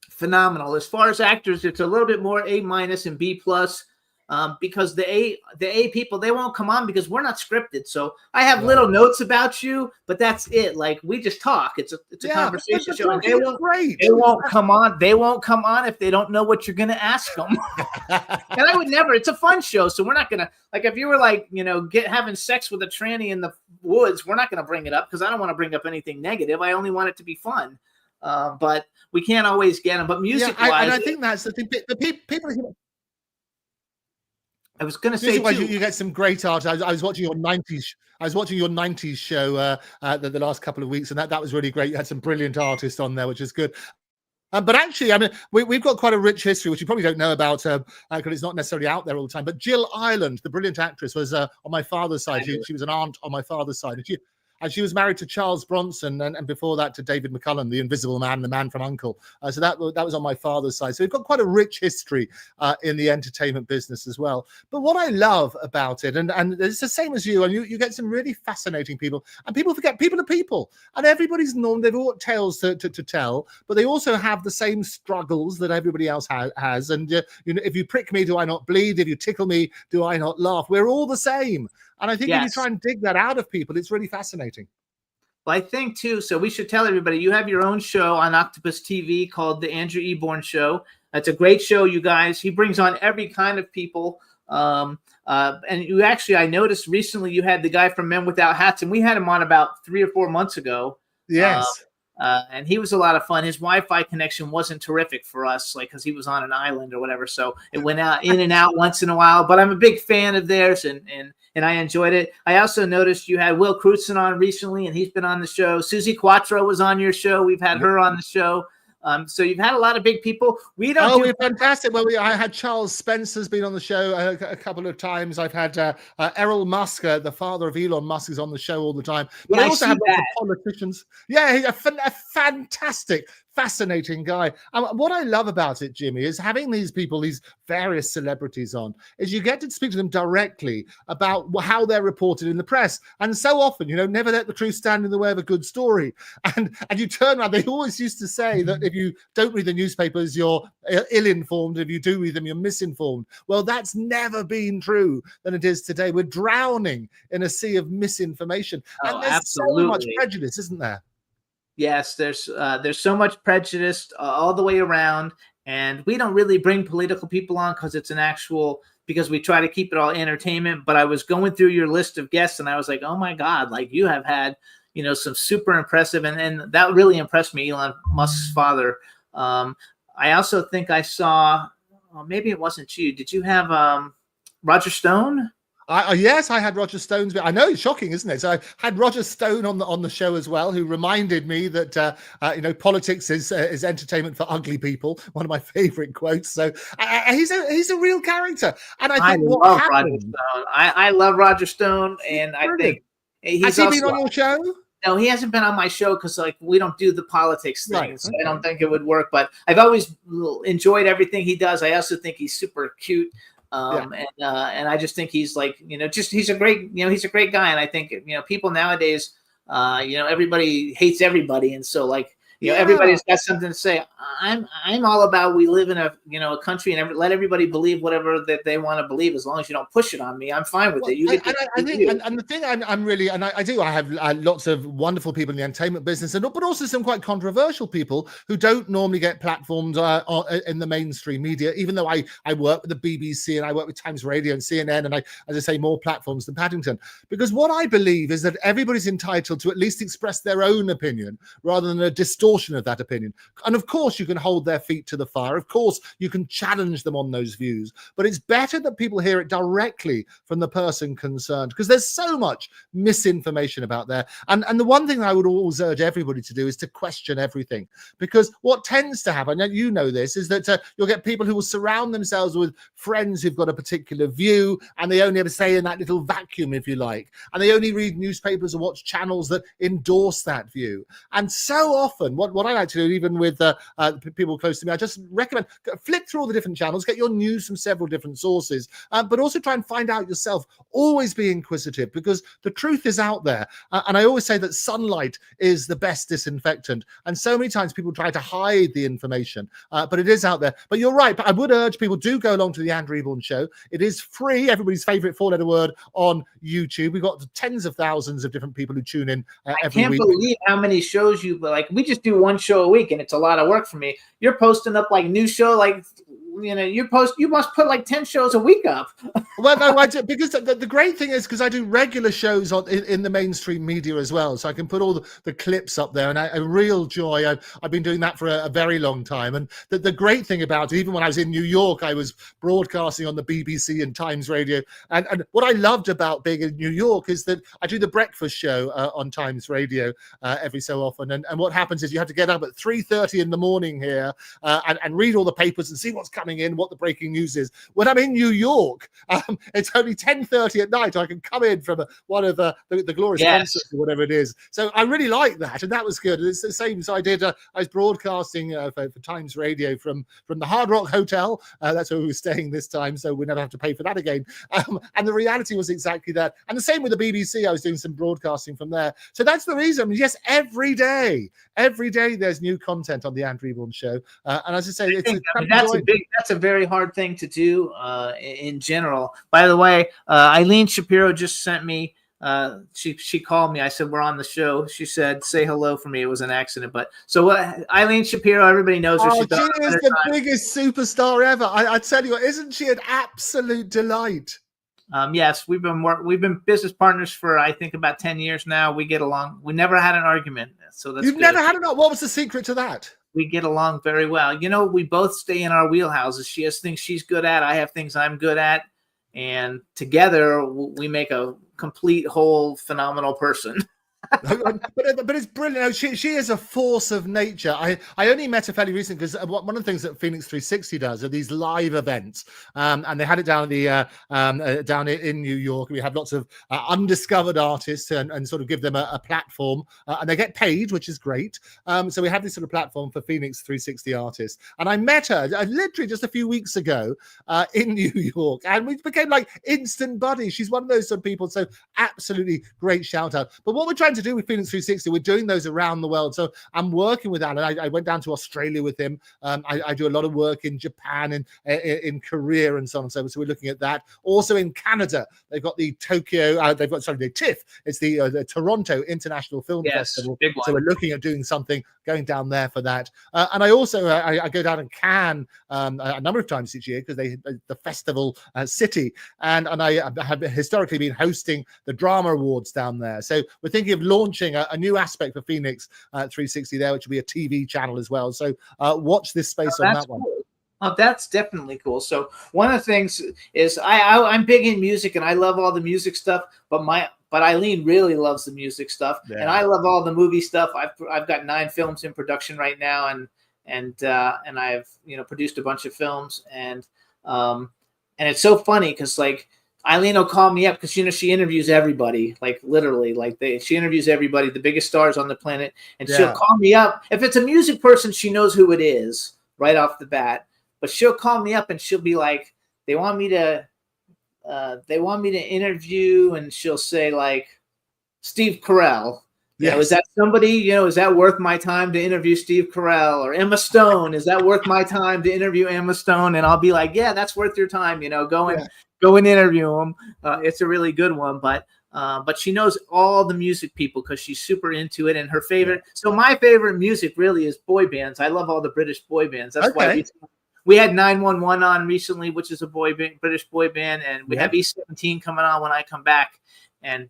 phenomenal. As far as actors, it's a little bit more A minus and B plus. Because the A people, they won't come on because we're not scripted. So I have little notes about you, but that's it. Like we just talk. It's a conversation show. And they won't come on. They won't come on if they don't know what you're gonna ask them. And I would never. It's a fun show, so we're not gonna like if you were like having sex with a tranny in the woods. We're not gonna bring it up because I don't want to bring up anything negative. I only want it to be fun. But we can't always get them. But music-wise, and I think that's the thing. The people. I was going to say you get some great art. I was watching your 90s. I was watching your 90s show the last couple of weeks, and that was really great. You had some brilliant artists on there, which is good. But actually, I mean, we've got quite a rich history, which you probably don't know about because it's not necessarily out there all the time. But Jill Ireland, the brilliant actress, was on my father's side. She was an aunt on my father's side. And she was married to Charles Bronson, and before that to David McCullum, the Invisible Man, the man from U.N.C.L.E. So that was on my father's side. So we've got quite a rich history in the entertainment business as well. But what I love about it, and it's the same as you, and you get some really fascinating people, and people forget people are people, and everybody's normal. They've all got tales to tell, but they also have the same struggles that everybody else has. And if you prick me, do I not bleed? If you tickle me, do I not laugh? We're all the same. And I think if you try and dig that out of people, it's really fascinating. Well, I think too. So we should tell everybody you have your own show on Octopus TV called The Andrew Eborn Show. That's a great show, you guys. He brings on every kind of people. And you actually, I noticed recently you had the guy from Men Without Hats, and we had him on about 3 or 4 months ago. Yes. And he was a lot of fun. His Wi-Fi connection wasn't terrific for us, like because he was on an island or whatever. So it went out in and out once in a while. But I'm a big fan of theirs, and I enjoyed it. I also noticed you had Will Crutzen on recently, and he's been on the show. Susie Quattro was on your show. We've had her on the show. So you've had a lot of big people. We're fantastic. Well, I had Charles Spencer's been on the show a couple of times. I've had Errol Musk, the father of Elon Musk, is on the show all the time. But I also have lots of politicians. Yeah, he's a fantastic, fascinating guy. What I love about it, Jimmy, is having these people, these various celebrities on, is you get to speak to them directly about how they're reported in the press. And so often, never let the truth stand in the way of a good story. And you turn around, they always used to say that if you don't read the newspapers, you're ill-informed. If you do read them, you're misinformed. Well, that's never been true than it is today. We're drowning in a sea of misinformation. And there's so much prejudice, isn't there? Yes, there's so much prejudice all the way around, and we don't really bring political people on because we try to keep it all entertainment. But I was going through your list of guests, and I was like, oh my God, like you have had, some super impressive, and that really impressed me, Elon Musk's father. I also think I saw, maybe it wasn't you. Did you have Roger Stone? Yes, I had Roger Stone's. I know it's shocking, isn't it? So I had Roger Stone on the show as well, who reminded me that politics is entertainment for ugly people. One of my favorite quotes. So he's a real character, and I think love Roger Stone. I love Roger Stone, and I think has he been on your show? No, he hasn't been on my show because we don't do the politics thing, right. So I don't think it would work. But I've always enjoyed everything he does. I also think he's super cute. And I just think he's like, he's a great guy. And I think, people nowadays, everybody hates everybody. And so like, You know, everybody's got something to say. I'm all about we live in a a country and let everybody believe whatever that they want to believe as long as you don't push it on me. I'm fine with it. You get I think, and the thing I'm really, and I have lots of wonderful people in the entertainment business, but also some quite controversial people who don't normally get platformed in the mainstream media. Even though I work with the BBC and I work with Times Radio and CNN, and as I say, more platforms than Paddington. Because what I believe is that everybody's entitled to at least express their own opinion rather than a distortion of that opinion. And of course, you can hold their feet to the fire. Of course, you can challenge them on those views. But it's better that people hear it directly from the person concerned, because there's so much misinformation about there. And the one thing I would always urge everybody to do is to question everything. Because what tends to happen, and you know this, is that you'll get people who will surround themselves with friends who've got a particular view, and they only ever say in that little vacuum, if you like. And they only read newspapers or watch channels that endorse that view. And so often, what I like to do, even with people close to me, I just recommend flip through all the different channels, get your news from several different sources, but also try and find out yourself. Always be inquisitive, because the truth is out there. And I always say that sunlight is the best disinfectant. And so many times people try to hide the information, but it is out there. But you're right. But I would urge people, do go along to the Andrew Eborn Show. It is free, everybody's favorite four-letter word on YouTube. We've got tens of thousands of different people who tune in every week. I can't believe how many shows we just do one show a week, and it's a lot of work for me. You're posting up like new show, like you must put like 10 shows a week up. Well, no, I do, because the great thing is, because I do regular shows in the mainstream media as well, so I can put all the clips up there, and a real joy. I've been doing that for a very long time, and the great thing about it, even when I was in New York, I was broadcasting on the BBC and Times Radio, and what I loved about being in New York is that I do the breakfast show on Times Radio every so often, and what happens is you have to get up at 3:30 in the morning here and read all the papers and see what's coming in, what the breaking news is. When I'm in New York, it's only 10:30 at night. I can come in from one of the glorious concerts or whatever it is. So I really like that, and that was good. It's the same. So I did. I was broadcasting for Times Radio from the Hard Rock Hotel. That's where we were staying this time, so we never have to pay for that again. And the reality was exactly that. And the same with the BBC. I was doing some broadcasting from there. So that's the reason. Yes, every day there's new content on the Andrew Eborn Show. And as I say, that's a very hard thing to do in general. By the way, Eileen Shapiro just sent me. She called me. I said, we're on the show. She said, say hello for me. It was an accident. But so Eileen Shapiro, everybody knows her. She is the biggest superstar ever. I tell you what, isn't she an absolute delight? Yes, we've been business partners for I think about 10 years now. We get along. We never had an argument. So that's You've good. never had an argument. What was the secret to that? We get along very well. We both stay in our wheelhouses. She has things she's good at. I have things I'm good at. And together we make a complete, whole, phenomenal person. but it's brilliant. She is a force of nature. I only met her fairly recently, because one of the things that Phoenix 360 does are these live events, and they had it down at the down in New York. We have lots of undiscovered artists and sort of give them a platform, and they get paid, which is great. So we have this sort of platform for Phoenix 360 artists, and I met her literally just a few weeks ago in New York, and we became like instant buddies. She's one of those sort of people. So absolutely great shout out. But what we're trying to do with Phoenix 360, we're doing those around the world. So I'm working with Alan. I went down to Australia with him. I do a lot of work in Japan and in Korea and so on and so forth. So we're looking at that. Also in Canada, they've got the the TIFF. It's the Toronto International Film Festival. Big one. So we're looking at doing something going down there for that. And I also I go down in Cannes a number of times each year, because the festival city, and I have historically been hosting the drama awards down there. So we're thinking of launching a new aspect for Phoenix 360 there, which will be a TV channel as well. So watch this space on that one. Cool. Oh, that's definitely cool. So one of the things is I'm big in music, and I love all the music stuff, but Eileen really loves the music stuff, and I love all the movie stuff. I've got 9 films in production right now, and I've produced a bunch of films, and it's so funny because like Eileen will call me up because she interviews everybody, like literally, she interviews everybody, the biggest stars on the planet, and she'll call me up. If it's a music person, she knows who it is right off the bat. But she'll call me up and she'll be like, they want me to interview, and she'll say like Steve Carell, You know, is that somebody, you know, is that worth my time to interview Steve Carell or Emma Stone? Is that worth my time to interview Emma Stone? And I'll be like, yeah, that's worth your time. You know, go and interview them. It's a really good one, but she knows all the music people because she's super into it. And her favorite, so my favorite music really is boy bands. I love all the British boy bands. That's why we had 911 on recently, which is a British boy band, and we have E17 coming on when I come back, and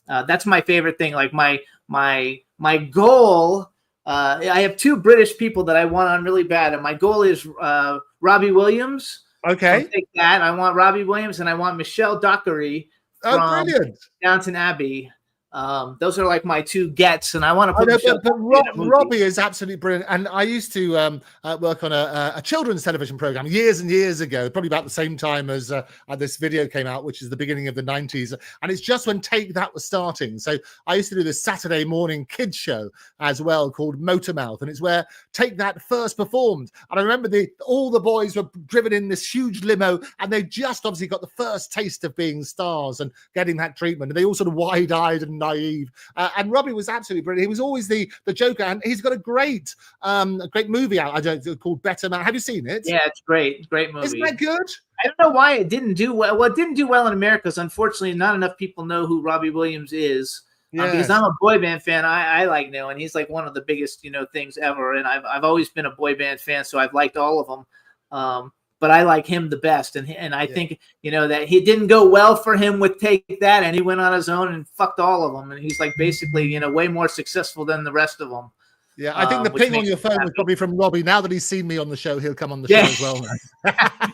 that's my favorite thing. Like my goal. I have two British people that I want on really bad, and my goal is Robbie Williams. Okay, so take that. I want Robbie Williams, and I want Michelle Dockery from brilliant. Downton Abbey. Those are like my two gets, and I want to put. Robbie is absolutely brilliant. And I used to work on a children's television program years and years ago, probably about the same time as this video came out, which is the beginning of the 90s. And it's just when Take That was starting. So I used to do this Saturday morning kids show as well called Motormouth, and it's where Take That first performed. And I remember all the boys were driven in this huge limo, and they just obviously got the first taste of being stars and getting that treatment. And they all sort of wide-eyed and naive, and Robbie was absolutely brilliant. He was always the Joker, and he's got a great movie out called Better Man. Have you seen it? Yeah, it's great movie. Isn't that good? I don't know why it didn't do well. Well, it didn't do well in America because unfortunately not enough people know who Robbie Williams is. Because I'm a boy band fan, I like knowing he's like one of the biggest things ever, and I've always been a boy band fan, so I've liked all of them. But I like him the best, and I think that he didn't go well for him with Take That, and he went on his own and fucked all of them, and he's like basically way more successful than the rest of them. Yeah, I think the ping on your phone was probably from Robbie. Now that he's seen me on the show, he'll come on the show as well.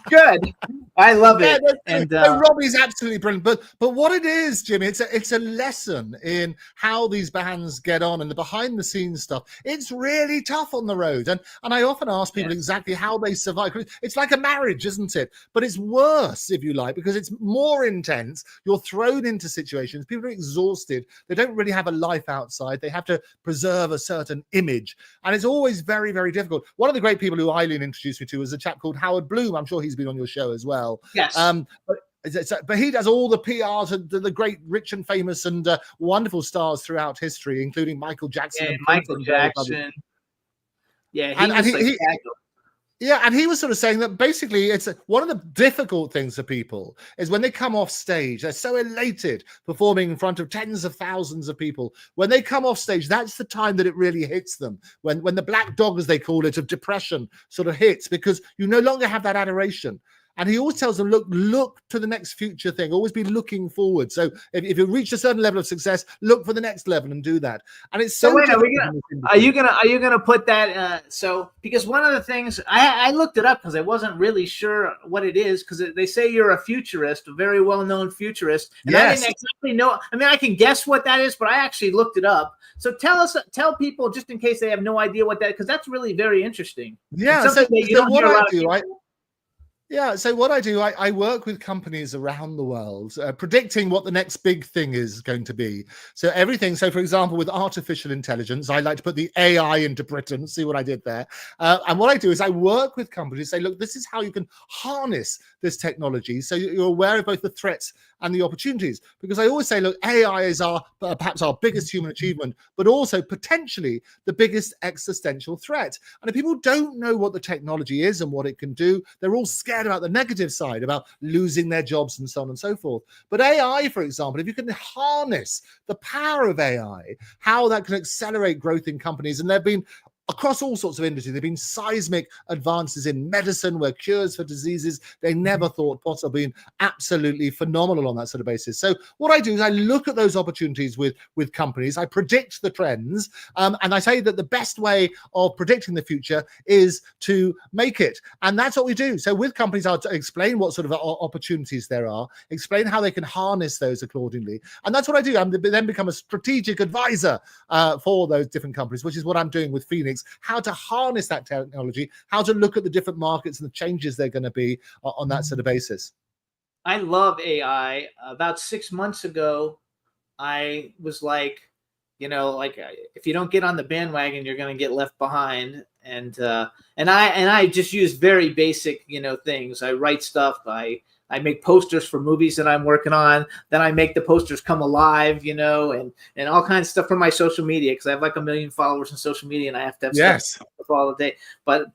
Good, I love it. And Robbie's absolutely brilliant. But what it is, Jimmy, it's a lesson in how these bands get on and the behind the scenes stuff. It's really tough on the road, and I often ask people exactly how they survive. It's like a marriage, isn't it? But it's worse, if you like, because it's more intense. You're thrown into situations. People are exhausted. They don't really have a life outside. They have to preserve a certain image. And it's always very, very difficult. One of the great people who Eileen introduced me to was a chap called Howard Bloom. I'm sure he's been on your show as well. Yes. But he does all the PRs and the great rich and famous and wonderful stars throughout history, including Michael Jackson. Yeah, Michael Jackson. Yeah, and he was sort of saying that basically it's one of the difficult things for people is when they come off stage, they're so elated performing in front of tens of thousands of people. When they come off stage, that's the time that it really hits them. When the black dog, as they call it, of depression sort of hits, because you no longer have that adoration. And he always tells them, look to the next future thing. Always be looking forward. So if you reach a certain level of success, look for the next level and do that. And it's so. Wait, are you gonna put that? Because one of the things I looked it up because I wasn't really sure what it is, because they say you're a futurist, a very well-known futurist, and I didn't exactly know. I mean, I can guess what that is, but I actually looked it up. So tell people, just in case they have no idea what that, because that's really very interesting. Yeah. So what I do, so what I do, I work with companies around the world, predicting what the next big thing is going to be. So everything. So for example, with artificial intelligence, I like to put the AI into Britain. See what I did there? And what I do is I work with companies, say, look, this is how you can harness this technology, so you're aware of both the threats and the opportunities. Because I always say, look, AI is perhaps our biggest human achievement, but also potentially the biggest existential threat. And if people don't know what the technology is and what it can do, they're all scared about the negative side, about losing their jobs and so on and so forth. But AI, for example, if you can harness the power of AI, how that can accelerate growth in companies, and there have been across all sorts of industries, there have been seismic advances in medicine where cures for diseases they never thought possible, been absolutely phenomenal on that sort of basis. So what I do is I look at those opportunities with companies, I predict the trends, and I say that the best way of predicting the future is to make it. And that's what we do. So with companies, I'll explain what sort of opportunities there are, explain how they can harness those accordingly. And that's what I do. I then become a strategic advisor for those different companies, which is what I'm doing with Phoenix. How to harness that technology, how to look at the different markets and the changes they're going to be on that sort of basis. I love AI. About 6 months ago, I was like, if you don't get on the bandwagon, you're going to get left behind. And I just use very basic, things. I write stuff. I I make posters for movies that I'm working on. Then I make the posters come alive, and all kinds of stuff for my social media, because I have like 1 million followers on social media, and I have to have stuff all the day. But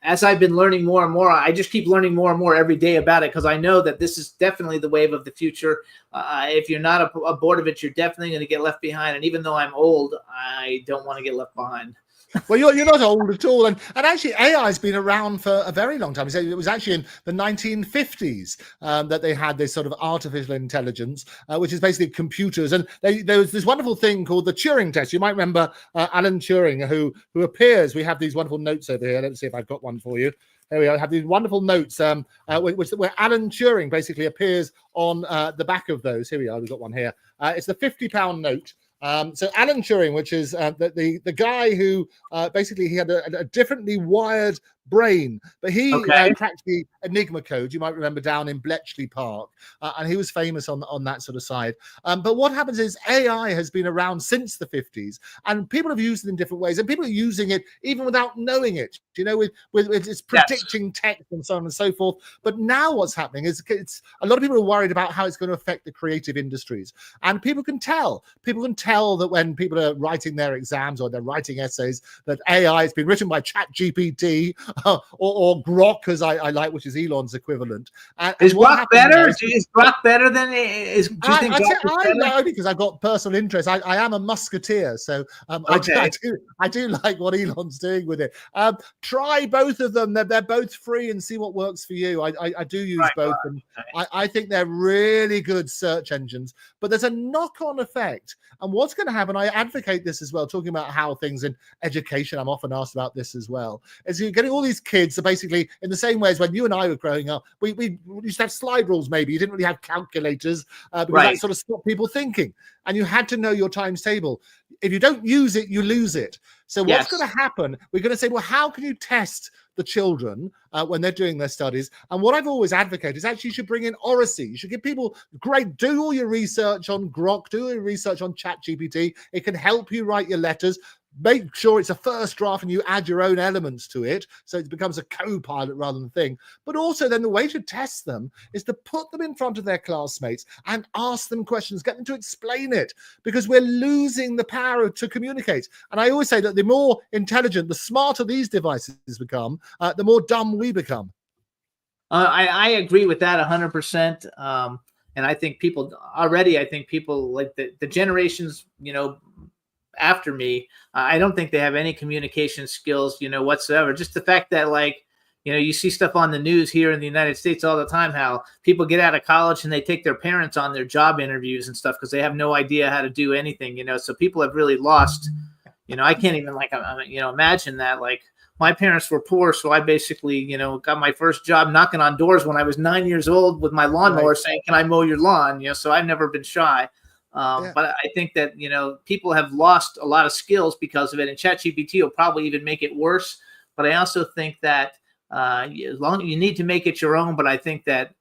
as I've been learning more and more, I just keep learning more and more every day about it, because I know that this is definitely the wave of the future. If you're not aboard of it, you're definitely going to get left behind. And even though I'm old, I don't want to get left behind. Well, you're not old at all, and actually AI has been around for a very long time. It was actually in the 1950s that they had this sort of artificial intelligence, which is basically computers. And there was this wonderful thing called the Turing test. You might remember Alan Turing, who appears. We have these wonderful notes over here. Let's see if I've got one for you. There we are. I have these wonderful notes where Alan Turing basically appears on the back of those. Here we are. We've got one here. It's the £50 note. So Alan Turing, which is the guy who basically he had a differently wired brain, but he cracked the Enigma code, you might remember, down in Bletchley Park, and he was famous on that sort of side. But what happens is AI has been around since the 50s, and people have used it in different ways, and people are using it even without knowing it, with it's predicting text and so on and so forth. But now what's happening is it's a lot of people are worried about how it's going to affect the creative industries, and people can tell that when people are writing their exams or they're writing essays, that AI has been written by ChatGPT or Grok, as I like, which is Elon's equivalent. Is Grok better? Is Grok better than is? Do you think I know, because I've got personal interest. I am a musketeer, so I do like what Elon's doing with it. Try both of them. They're both free, and see what works for you. I do use both, and I think they're really good search engines. But there's a knock-on effect. And what's going to happen, I advocate this as well, talking about how things in education, I'm often asked about this as well, is you're getting all these kids are basically in the same way as when you and I were growing up. We used to have slide rules, maybe. You didn't really have calculators because that sort of stopped people thinking. And you had to know your times table. If you don't use it, you lose it. So what's going to happen? We're going to say, well, how can you test the children when they're doing their studies? And what I've always advocated is actually you should bring in Oracy. You should give people, do all your research on Grok, do all your research on ChatGPT. It can help you write your letters. Make sure it's a first draft and you add your own elements to it, so it becomes a co-pilot rather than a thing. But also then the way to test them is to put them in front of their classmates and ask them questions, get them to explain it, because we're losing the power to communicate. And I always say that the more intelligent, the smarter these devices become, the more dumb we become. I agree with that 100%. And I think people like the generations, after me, I don't think they have any communication skills, whatsoever. Just the fact that, you see stuff on the news here in the United States all the time, how people get out of college and they take their parents on their job interviews and stuff because they have no idea how to do anything, So people have really lost, I can't even imagine that. My parents were poor, so I basically, got my first job knocking on doors when I was 9 years old with my lawnmower saying, "Can I mow your lawn?" So I've never been shy. But I think that, people have lost a lot of skills because of it, and ChatGPT will probably even make it worse. But I also think that as long as you need to make it your own, but I think that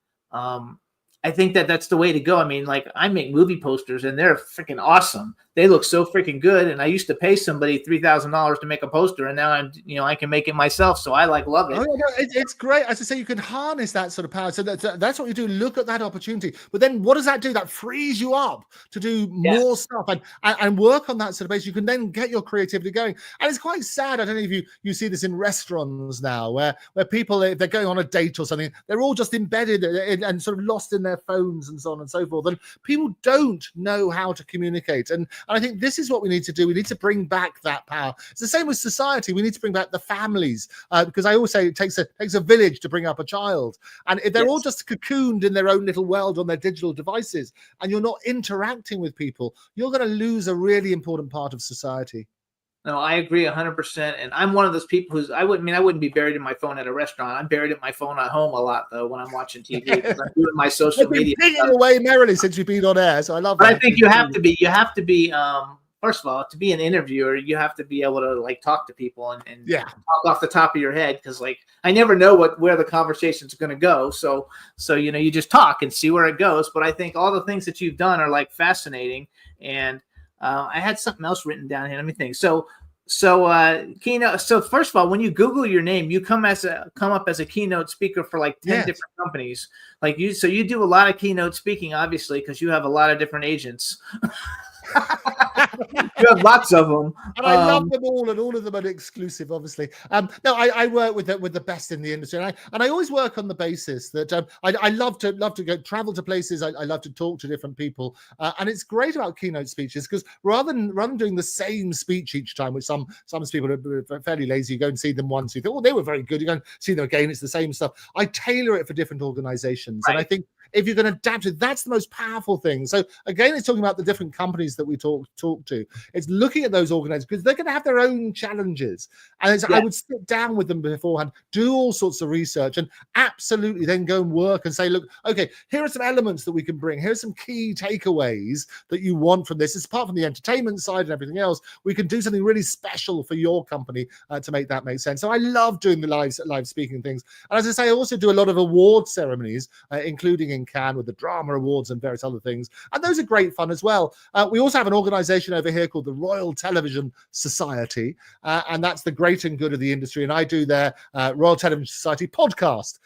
that's the way to go. I mean, I make movie posters and they're freaking awesome. They look so freaking good. And I used to pay somebody $3,000 to make a poster, and now I can make it myself. So I love it. Oh, yeah, it's great. As I say, you can harness that sort of power. So that's what you do. Look at that opportunity. But then what does that do? That frees you up to do more stuff and work on that sort of base. You can then get your creativity going. And it's quite sad. I don't know if you see this in restaurants now, where people, if they're going on a date or something, they're all just embedded and sort of lost in their phones and so on and so forth. And people don't know how to communicate. And I think this is what we need to do. We need to bring back that power. It's the same with society. We need to bring back the families, because I always say it takes a village to bring up a child. And if they're all just cocooned in their own little world on their digital devices, and you're not interacting with people, you're going to lose a really important part of society. No, I agree 100%. And I'm one of those people I wouldn't be buried in my phone at a restaurant. I'm buried in my phone at home a lot, though, when I'm watching TV, because I'm doing my social media. You've been away merrily since you've been on air, so I love that. But I think you have to be, first of all, to be an interviewer, you have to be able to talk to people and talk off the top of your head, because I never know where the conversation's going to go. So you just talk and see where it goes. But I think all the things that you've done are fascinating. And I had something else written down here. Let me think. So So keynote. So first of all, when you Google your name, you come up as a keynote speaker for like 10 different companies. Like you, so you do a lot of keynote speaking, obviously, because you have a lot of different agents. You have lots of them, and I love them all, and all of them are exclusive, obviously. No, I work with the best in the industry, and I always work on the basis that I love to go travel to places. I love to talk to different people, and it's great about keynote speeches because rather than doing the same speech each time, which some people are fairly lazy, you go and see them once, you think, oh, they were very good, you go and see them again, it's the same stuff. I tailor it for different organizations, and I think if you can adapt it, that's the most powerful thing. So again, it's talking about the different companies that we talk to. It's looking at those organizations because they're going to have their own challenges. And I would sit down with them beforehand, do all sorts of research, and absolutely then go and work and say, look, okay, here are some elements that we can bring. Here's some key takeaways that you want from this. It's apart from the entertainment side and everything else, we can do something really special for your company to make that make sense. So I love doing the live speaking things. And as I say, I also do a lot of award ceremonies, including in Cannes with the Drama Awards and various other things. And those are great fun as well. We also have an organization over here called the Royal Television Society, and that's the great and good of the industry. And I do their Royal Television Society podcast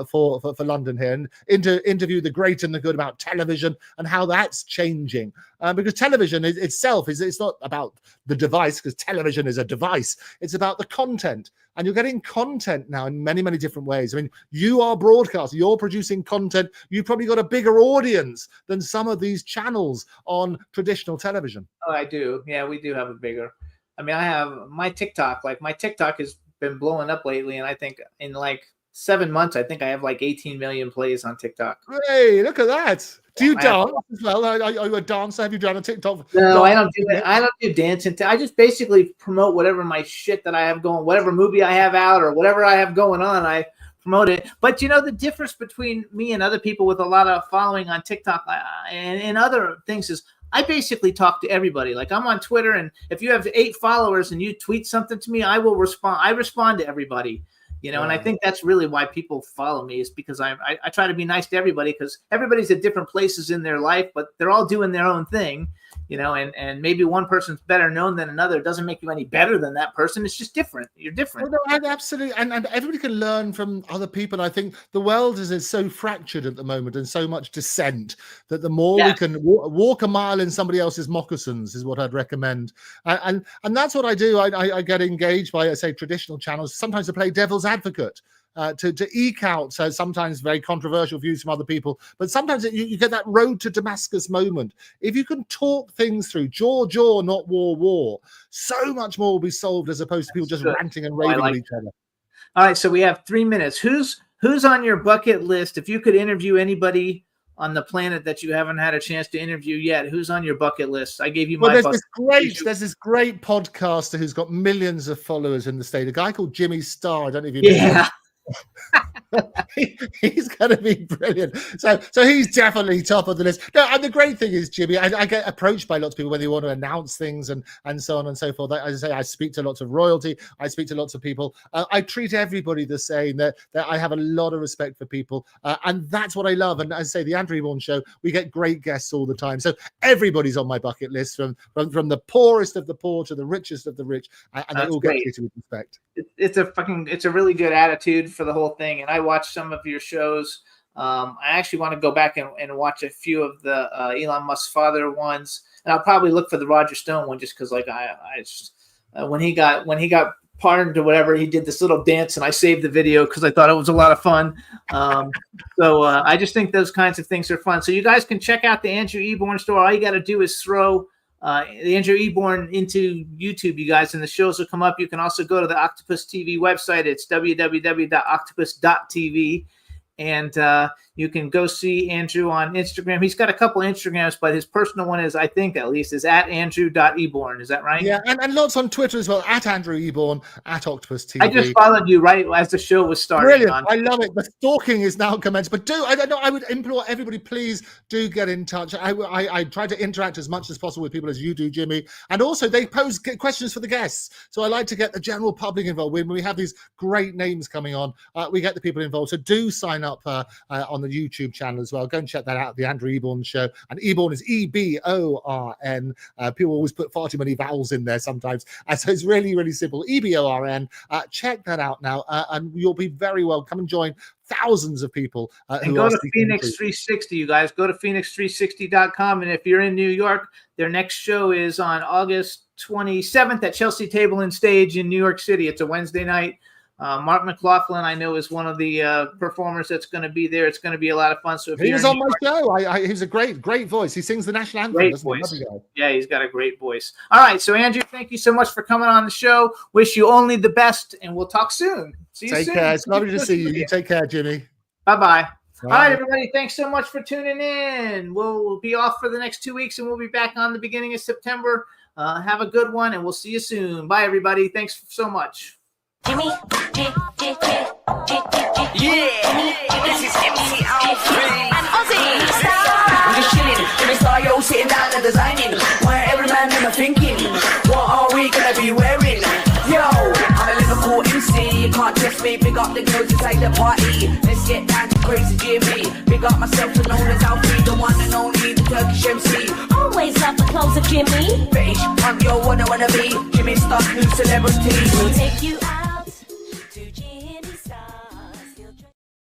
for London here, and interview the great and the good about television and how that's changing. Because television itself it's not about the device, because television is a device. It's about the content. And you're getting content now in many, many different ways. I mean, you are broadcast, you're producing content. You've probably got a bigger audience than some of these channels on traditional television. Oh, I do. Yeah, we do have a bigger. I mean, I have my TikTok. Like my TikTok has been blowing up lately, and I think in like 7 months, I think I have like 18 million plays on TikTok. Hey, look at that. Do you dance as well? Are you a dancer? Have you done a TikTok? No, I don't do that. I don't do dancing. I just basically promote whatever my shit that I have going, whatever movie I have out or whatever I have going on, I promote it. But you know, the difference between me and other people with a lot of following on TikTok and other things is I basically talk to everybody. Like I'm on Twitter, and if you have 8 followers and you tweet something to me, I will respond. I respond to everybody. You know, and I think that's really why people follow me, is because I try to be nice to everybody, because everybody's at different places in their life, but they're all doing their own thing, you know, and maybe one person's better known than another. It doesn't make you any better than that person. It's just different. You're different. Well, no, absolutely. And everybody can learn from other people. I think the world is so fractured at the moment and so much dissent that the more we can walk a mile in somebody else's moccasins is what I'd recommend. And that's what I do. I get engaged by, say, traditional channels, sometimes to play devil's advocate, to eke out sometimes very controversial views from other people. But sometimes you get that road to Damascus moment. If you can talk things through, jaw, not war, so much more will be solved, as opposed to people just ranting and raving at each other. All right, so we have 3 minutes. Who's on your bucket list? If you could interview anybody on the planet that you haven't had a chance to interview yet, who's on your bucket list? I gave you my bucket list. There's this great podcaster who's got millions of followers in the state, a guy called Jimmy Starr. I don't know if you know him. He's going to be brilliant. So he's definitely top of the list. No, and the great thing is, Jimmy, I get approached by lots of people when they want to announce things and so on and so forth. As I say, I speak to lots of royalty. I speak to lots of people. I treat everybody the same. That I have a lot of respect for people, and that's what I love. And as I say, the Andrew Eborn Show, we get great guests all the time. So everybody's on my bucket list, from the poorest of the poor to the richest of the rich, and they all get treated with respect. It's a really good attitude for the whole thing. And I watched some of your shows. I actually want to go back and watch a few of the Elon Musk's father ones, and I'll probably look for the Roger Stone one, just because like when he got pardoned or whatever, he did this little dance, and I saved the video because I thought it was a lot of fun. So I just think those kinds of things are fun. So you guys can check out the Andrew Eborn store. All you got to do is throw the Andrew Eborn into YouTube, you guys, and the shows will come up. You can also go to the Octopus TV website. It's www.octopus.tv, and you can go see Andrew on Instagram. He's got a couple of Instagrams, but his personal one is, I think at least, is at andrew.eborn. Is that right? Yeah, and lots on Twitter as well, at Andrew Eborn, at Octopus TV. I just followed you right as the show was starting. Brilliant. I love it. The stalking is now commenced. But I would implore everybody, please do get in touch. I try to interact as much as possible with people as you do, Jimmy. And also they pose questions for the guests. So I like to get the general public involved. When we have these great names coming on, we get the people involved. So do sign up. up on the YouTube channel as well. Go and check that out, the Andrew Eborn Show. And Eborn is E-B-O-R-N. People always put far too many vowels in there sometimes. So it's really, really simple. E-B-O-R-N. Check that out now, and you'll be very well. Come and join thousands of people and go to Phoenix 360, you guys. Go to phoenix360.com. And if you're in New York, their next show is on August 27th at Chelsea Table and Stage in New York City. It's a Wednesday night. Mark McLaughlin, I know, is one of the performers that's going to be there. It's going to be a lot of fun. So if he was on my show. He's a great voice. He sings the national anthem. Great voice. Yeah, he's got a great voice. All right, so Andrew, thank you so much for coming on the show. Wish you only the best, and we'll talk soon. See you soon. Take care. It's lovely to see you. You take care, Jimmy. Bye-bye. All right, everybody, thanks so much for tuning in. We'll be off for the next 2 weeks, and we'll be back on the beginning of September. Have a good one, and we'll see you soon. Bye, everybody. Thanks so much. Jimmy, Yeah, this is MC Alfred. I'm just chilling, Jimmy Star, yo, sitting down and designing. Where every man in the thinking, what are we gonna be wearing? Yo, I'm a Liverpool MC, you can't test me. Big up the girls inside the party. Let's get down to crazy Jimmy. Big up myself, so known as Alfred, the one and only, the Turkish MC. always love the clothes of Jimmy. Bitch, I'm your wanna be. Jimmy Star, new celebrity. We'll take you